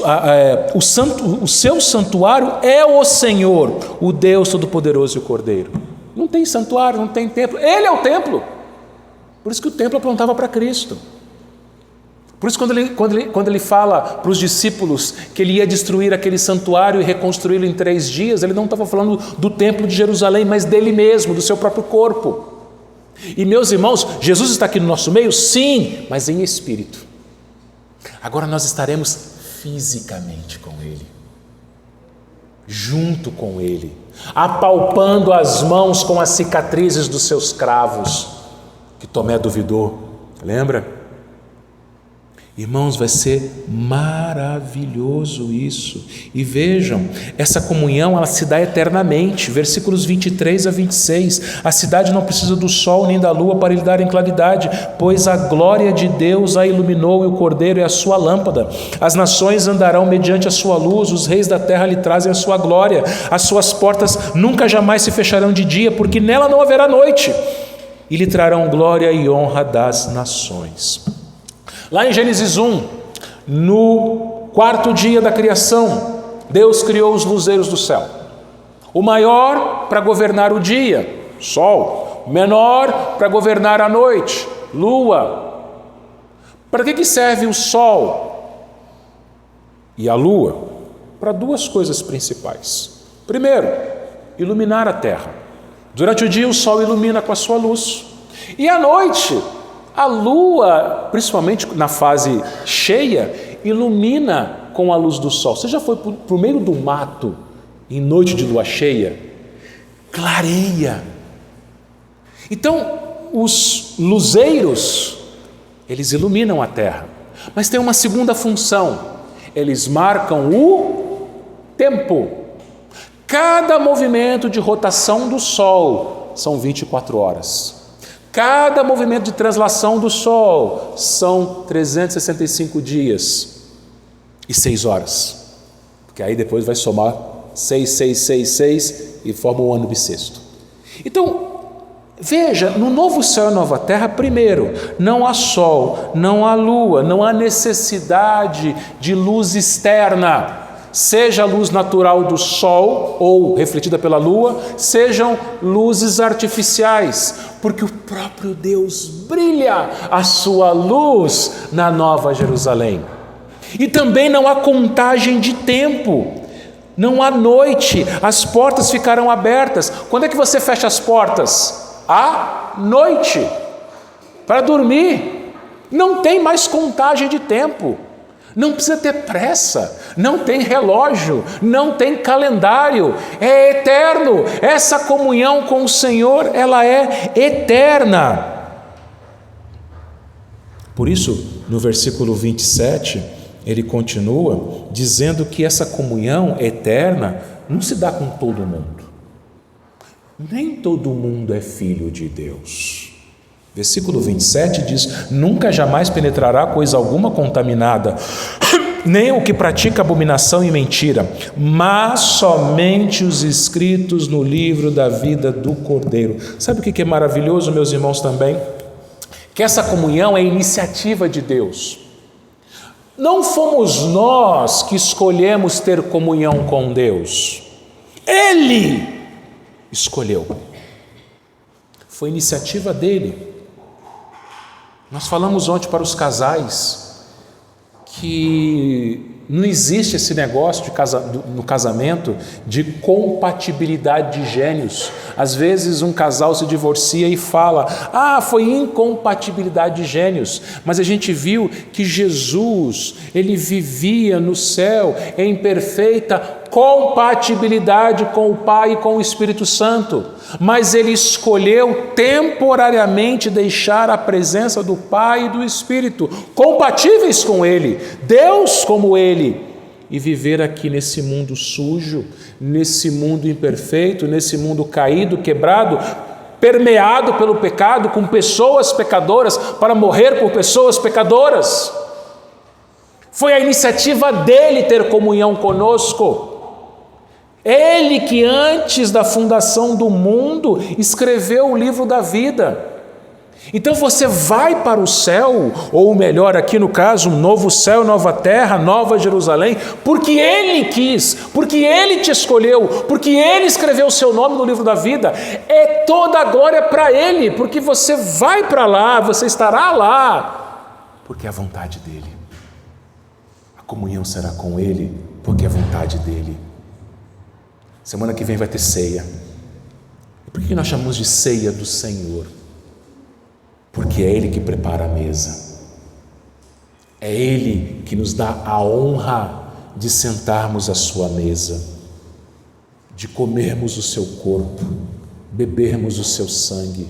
o seu santuário é o Senhor, o Deus Todo-Poderoso e o Cordeiro. Não tem santuário, não tem templo, Ele é o templo. Por isso que o templo apontava para Cristo. Por isso quando ele fala para os discípulos que ele ia destruir aquele santuário e reconstruí-lo em 3 dias, ele não estava falando do templo de Jerusalém, mas dele mesmo, do seu próprio corpo. E meus irmãos, Jesus está aqui no nosso meio? Sim, mas em espírito. Agora nós estaremos fisicamente com Ele, junto com Ele, apalpando as mãos com as cicatrizes dos seus cravos, que Tomé duvidou, lembra? Irmãos, vai ser maravilhoso isso. E vejam, essa comunhão ela se dá eternamente. Versículos 23 a 26. A cidade não precisa do sol nem da lua para lhe darem claridade, pois a glória de Deus a iluminou e o Cordeiro é a sua lâmpada. As nações andarão mediante a sua luz, os reis da terra lhe trazem a sua glória. As suas portas nunca jamais se fecharão de dia, porque nela não haverá noite. E lhe trarão glória e honra das nações. Lá em Gênesis 1, no 4º dia da criação, Deus criou os luzeiros do céu. O maior para governar o dia, sol. O menor para governar a noite, lua. Para que serve o sol e a lua? Para 2 coisas principais. Primeiro, iluminar a terra. Durante o dia o sol ilumina com a sua luz. E à noite, a lua, principalmente na fase cheia, ilumina com a luz do sol. Você já foi para o meio do mato em noite de lua cheia? Clareia. Então, os luzeiros, eles iluminam a terra. Mas tem uma segunda função. Eles marcam o tempo. Cada movimento de rotação do sol são 24 horas. Cada movimento de translação do sol são 365 dias e 6 horas. Porque aí depois vai somar 6, 6, 6, 6 e forma um ano bissexto. Então, veja, no novo céu e nova terra, primeiro, não há sol, não há lua, não há necessidade de luz externa. Seja a luz natural do sol ou refletida pela lua, sejam luzes artificiais, porque o próprio Deus brilha a sua luz na Nova Jerusalém. E também não há contagem de tempo, não há noite, as portas ficarão abertas. Quando é que você fecha as portas? À noite, para dormir. Não tem mais contagem de tempo. Não precisa ter pressa, não tem relógio, não tem calendário, é eterno. Essa comunhão com o Senhor, ela é eterna. Por isso, no versículo 27, ele continua dizendo que essa comunhão eterna não se dá com todo mundo. Nem todo mundo é filho de Deus. Versículo 27 diz: nunca jamais penetrará coisa alguma contaminada, nem o que pratica abominação e mentira, mas somente os escritos no livro da vida do Cordeiro. Sabe o que é maravilhoso, meus irmãos, também? Que essa comunhão é iniciativa de Deus. Não fomos nós que escolhemos ter comunhão com Deus. Ele escolheu. Foi iniciativa dele. Nós falamos ontem para os casais que não existe esse negócio no casamento de compatibilidade de gênios. Às vezes um casal se divorcia e fala: foi incompatibilidade de gênios. Mas a gente viu que Jesus, ele vivia no céu em perfeita compatibilidade com o Pai e com o Espírito Santo, mas ele escolheu temporariamente deixar a presença do Pai e do Espírito, compatíveis com ele, Deus como ele, e viver aqui nesse mundo sujo, nesse mundo imperfeito, nesse mundo caído, quebrado, permeado pelo pecado, com pessoas pecadoras, para morrer por pessoas pecadoras. Foi a iniciativa dele ter comunhão conosco. Ele que antes da fundação do mundo escreveu o livro da vida. Então você vai para o céu, ou melhor aqui no caso, um novo céu, nova terra, nova Jerusalém, porque Ele quis, porque Ele te escolheu, porque Ele escreveu o seu nome no livro da vida. É toda a glória para Ele, porque você vai para lá, você estará lá, porque é a vontade dEle. A comunhão será com Ele, porque é a vontade dEle. Semana que vem vai ter ceia. E por que nós chamamos de ceia do Senhor? Porque é Ele que prepara a mesa. É Ele que nos dá a honra de sentarmos à sua mesa, de comermos o seu corpo, bebermos o seu sangue.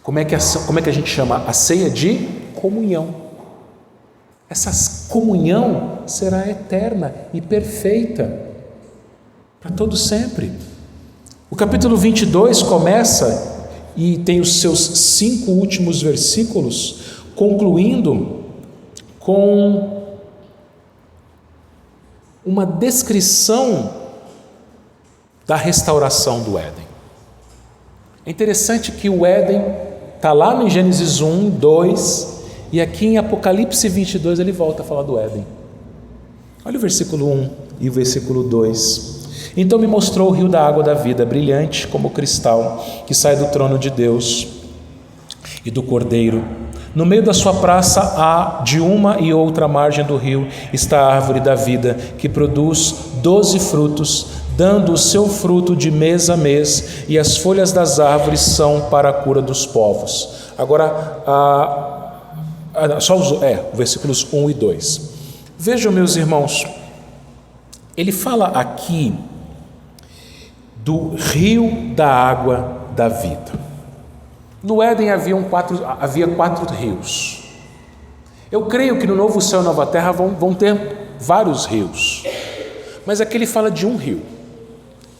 Como é que a gente chama a ceia? De comunhão. Essa comunhão será eterna e perfeita, para todo sempre. O capítulo 22 começa e tem os seus 5 últimos versículos, concluindo com uma descrição da restauração do Éden. É interessante que o Éden está lá no Gênesis 1, 2, e aqui em Apocalipse 22 ele volta a falar do Éden. Olha o versículo 1 e o versículo 2. Então me mostrou o rio da água da vida, brilhante como cristal, que sai do trono de Deus e do Cordeiro. No meio da sua praça há, de uma e outra margem do rio, está a árvore da vida, que produz 12 frutos, dando o seu fruto de mês a mês, e as folhas das árvores são para a cura dos povos. Agora, versículos 1 e 2. Vejam, meus irmãos, ele fala aqui do rio da água da vida. No Éden havia 4 rios. Eu creio que no novo céu e nova terra vão ter vários rios, mas aqui ele fala de um rio,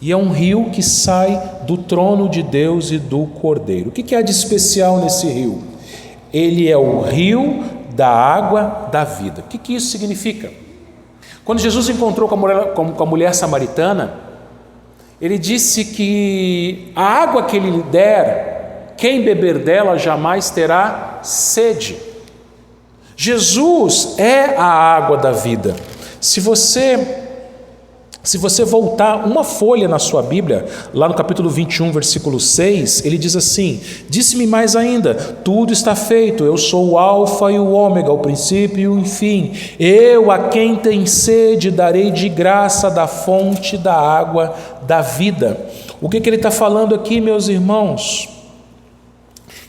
e é um rio que sai do trono de Deus e do Cordeiro. O que há de especial nesse rio? Ele é o rio da água da vida. O que isso significa? Quando Jesus encontrou com a mulher samaritana, ele disse que a água que ele lhe der, quem beber dela jamais terá sede. Jesus é a água da vida. Se você voltar uma folha na sua Bíblia, lá no capítulo 21, versículo 6, ele diz assim: disse-me mais ainda, tudo está feito, eu sou o alfa e o ômega, o princípio e o fim. Eu, a quem tem sede, darei de graça da fonte da água da vida. O que ele está falando aqui, meus irmãos?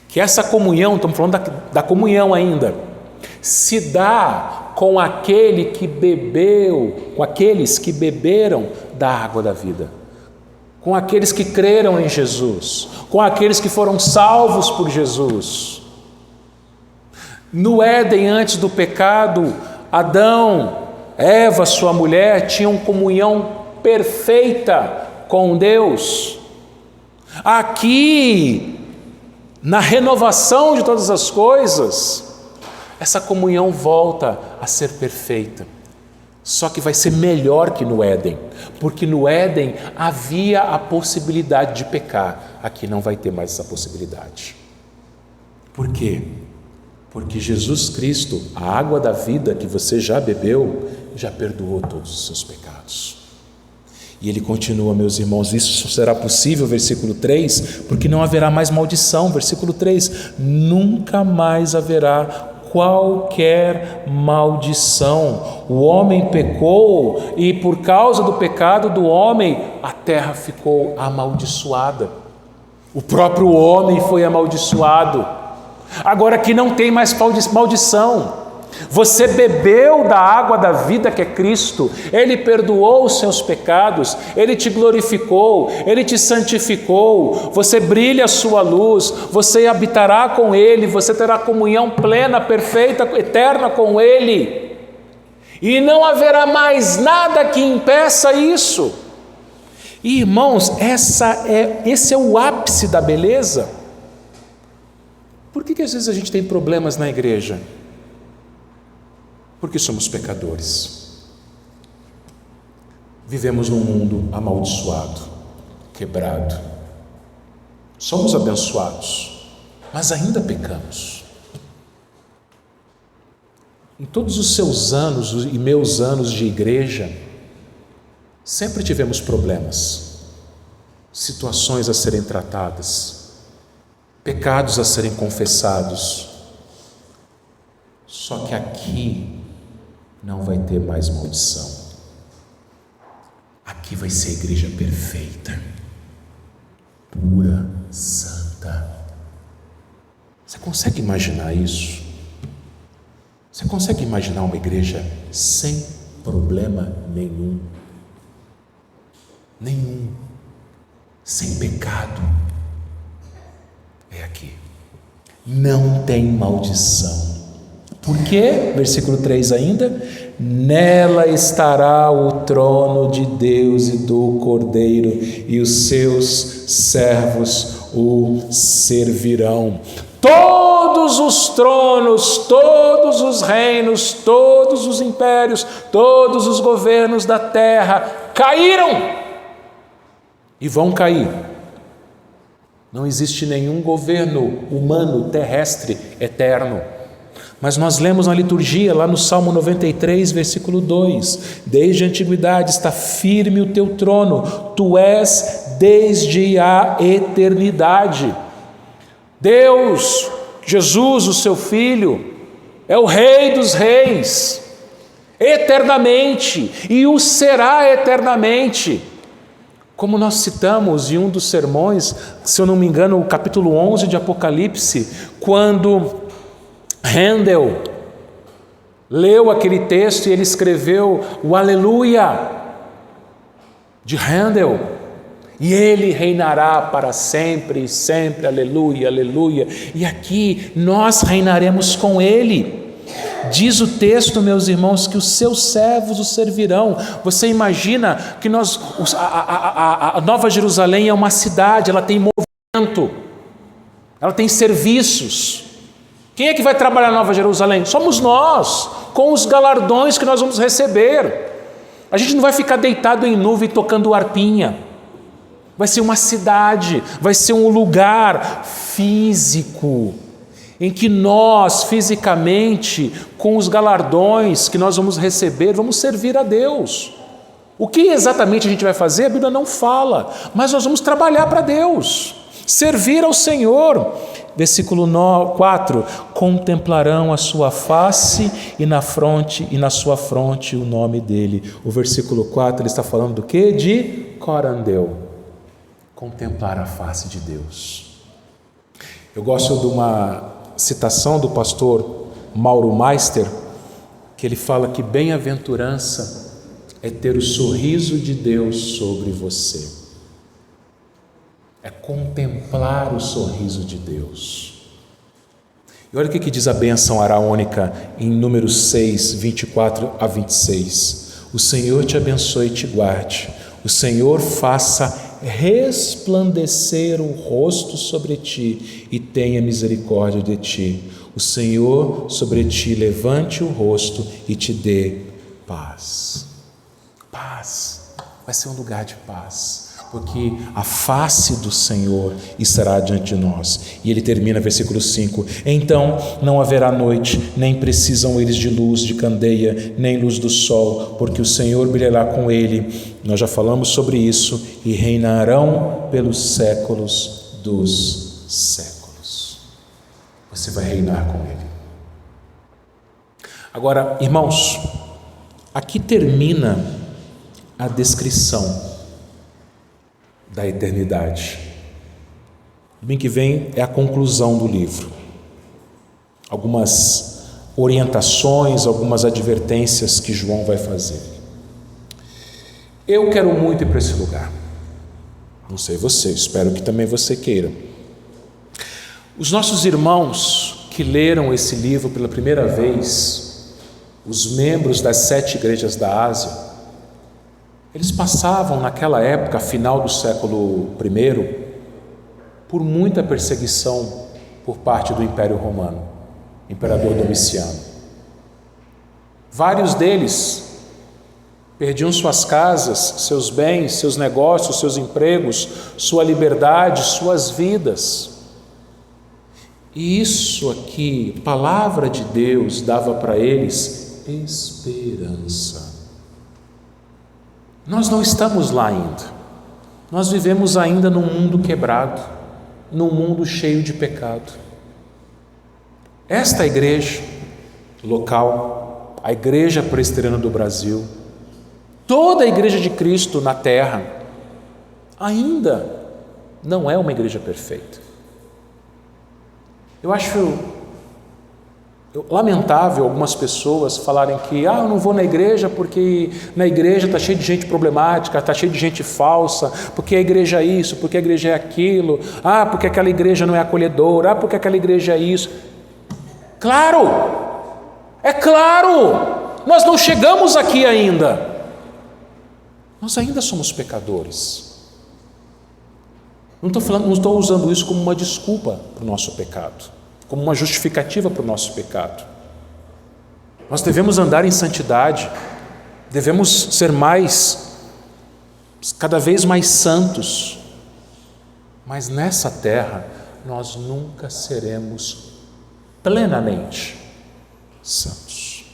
Que essa comunhão, estamos falando da comunhão ainda, se dá com aquele que bebeu, com aqueles que beberam da água da vida, com aqueles que creram em Jesus, com aqueles que foram salvos por Jesus. No Éden, antes do pecado, Adão, Eva, sua mulher, tinham comunhão perfeita com Deus. Aqui, na renovação de todas as coisas, essa comunhão volta a ser perfeita, só que vai ser melhor que no Éden, porque no Éden havia a possibilidade de pecar, aqui não vai ter mais essa possibilidade. Por quê? Porque Jesus Cristo, a água da vida que você já bebeu, já perdoou todos os seus pecados. E ele continua, meus irmãos, isso só será possível, versículo 3, porque não haverá mais maldição, versículo 3, nunca mais haverá qualquer maldição. O homem pecou e por causa do pecado do homem, a terra ficou amaldiçoada. O próprio homem foi amaldiçoado. Agora que não tem mais maldição. Você bebeu da água da vida que é Cristo, Ele perdoou os seus pecados, Ele te glorificou, Ele te santificou, você brilha a sua luz, você habitará com Ele, você terá comunhão plena, perfeita, eterna com Ele. e não haverá mais nada que impeça isso. E, irmãos, esse é o ápice da beleza. Por que às vezes a gente tem problemas na igreja? Porque somos pecadores. Vivemos num mundo amaldiçoado, quebrado. Somos abençoados, mas ainda pecamos. Em todos os seus anos e meus anos de igreja, sempre tivemos problemas, situações a serem tratadas, pecados a serem confessados. Só que aqui não vai ter mais maldição. Aqui vai ser a igreja perfeita, pura, santa. Você consegue imaginar isso? Você consegue imaginar uma igreja sem problema nenhum? Nenhum, sem pecado? É aqui. Não tem maldição. Por quê? Versículo 3 ainda. Nela estará o trono de Deus e do Cordeiro, e os seus servos o servirão. Todos os tronos, todos os reinos, todos os impérios, todos os governos da terra caíram e vão cair. Não existe nenhum governo humano, terrestre, eterno. Mas nós lemos na liturgia, lá no Salmo 93, versículo 2: desde a antiguidade está firme o teu trono, tu és desde a eternidade. Deus, Jesus, o seu Filho, é o Rei dos Reis, eternamente, e o será eternamente. Como nós citamos em um dos sermões, se eu não me engano, o capítulo 11 de Apocalipse, quando Handel leu aquele texto e ele escreveu o Aleluia de Handel, e ele reinará para sempre e sempre, aleluia, aleluia. E aqui nós reinaremos com ele. Diz o texto, meus irmãos, que os seus servos o servirão. Você imagina que a Nova Jerusalém é uma cidade, ela tem movimento, ela tem serviços. Quem é que vai trabalhar na Nova Jerusalém? Somos nós, com os galardões que nós vamos receber. A gente não vai ficar deitado em nuvem tocando harpinha. Vai ser uma cidade, vai ser um lugar físico, em que nós, fisicamente, com os galardões que nós vamos receber, vamos servir a Deus. O que exatamente a gente vai fazer, a Bíblia não fala, mas nós vamos trabalhar para Deus, servir ao Senhor. Versículo 4: contemplarão a sua face e na sua fronte o nome dele. O versículo 4, ele está falando do quê? De corandeu, contemplar a face de Deus. Eu gosto de uma citação do pastor Mauro Meister, que ele fala que bem-aventurança é ter o sorriso de Deus sobre você. É contemplar o sorriso de Deus. E olha o que diz a bênção araônica em Números 6, 24 a 26. O Senhor te abençoe e te guarde. O Senhor faça resplandecer o rosto sobre ti e tenha misericórdia de ti. O Senhor sobre ti levante o rosto e te dê paz. Paz. Vai ser um lugar de paz, porque a face do Senhor estará diante de nós. E ele termina, versículo 5: então não haverá noite, nem precisam eles de luz de candeia, nem luz do sol, porque o Senhor brilhará com ele. Nós já falamos sobre isso. E reinarão pelos séculos dos séculos. Você vai reinar com ele. Agora, irmãos, aqui termina a descrição da eternidade. Domingo que vem é a conclusão do livro. Algumas orientações, algumas advertências que João vai fazer. Eu quero muito ir para esse lugar. Não sei você, espero que também você queira. Os nossos irmãos que leram esse livro pela primeira vez, os membros das 7 igrejas da Ásia, eles passavam naquela época, final do século I, por muita perseguição por parte do Império Romano, Imperador Domiciano. Vários deles perdiam suas casas, seus bens, seus negócios, seus empregos, sua liberdade, suas vidas. E isso aqui, a palavra de Deus dava para eles esperança. Nós não estamos lá ainda. Nós vivemos ainda num mundo quebrado, num mundo cheio de pecado. Esta igreja local, a Igreja Presbiteriana do Brasil, toda a Igreja de Cristo na terra, ainda não é uma igreja perfeita. Eu acho lamentável algumas pessoas falarem que eu não vou na igreja porque na igreja está cheio de gente problemática, está cheio de gente falsa, porque a igreja é isso, porque a igreja é aquilo, porque aquela igreja não é acolhedora, porque aquela igreja é isso. Claro, é claro, nós não chegamos aqui ainda, nós ainda somos pecadores. Não estou usando isso como uma desculpa para o nosso pecado, como uma justificativa para o nosso pecado. Nós devemos andar em santidade, devemos ser cada vez mais santos, mas nessa terra nós nunca seremos plenamente santos.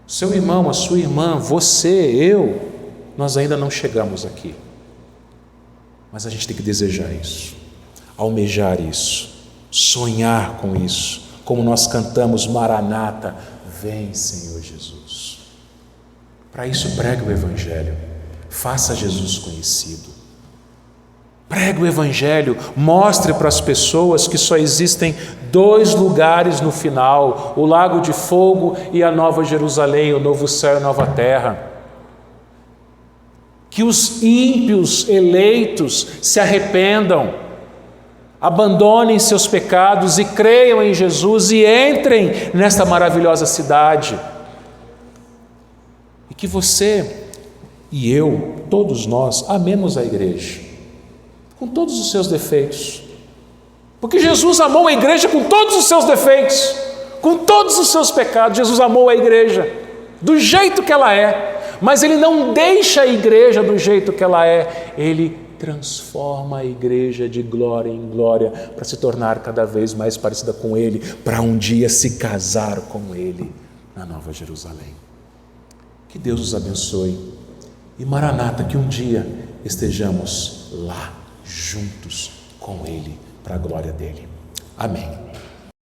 Seu irmão, a sua irmã, você, eu, nós ainda não chegamos aqui. Mas a gente tem que desejar isso, almejar isso, sonhar com isso, como nós cantamos Maranata, vem Senhor Jesus. Para isso pregue o Evangelho, faça Jesus conhecido. Pregue o Evangelho, mostre para as pessoas que só existem 2 lugares no final, o lago de fogo e a Nova Jerusalém, o novo céu e a nova terra. Que os ímpios eleitos se arrependam, abandonem seus pecados e creiam em Jesus e entrem nesta maravilhosa cidade. E que você e eu, todos nós, amemos a igreja, com todos os seus defeitos. Porque Jesus amou a igreja com todos os seus defeitos, com todos os seus pecados. Jesus amou a igreja do jeito que ela é. Mas Ele não deixa a igreja do jeito que ela é, Ele transforma a igreja de glória em glória para se tornar cada vez mais parecida com Ele, para um dia se casar com Ele na Nova Jerusalém. Que Deus os abençoe e Maranata, que um dia estejamos lá juntos com Ele, para a glória dEle. Amém.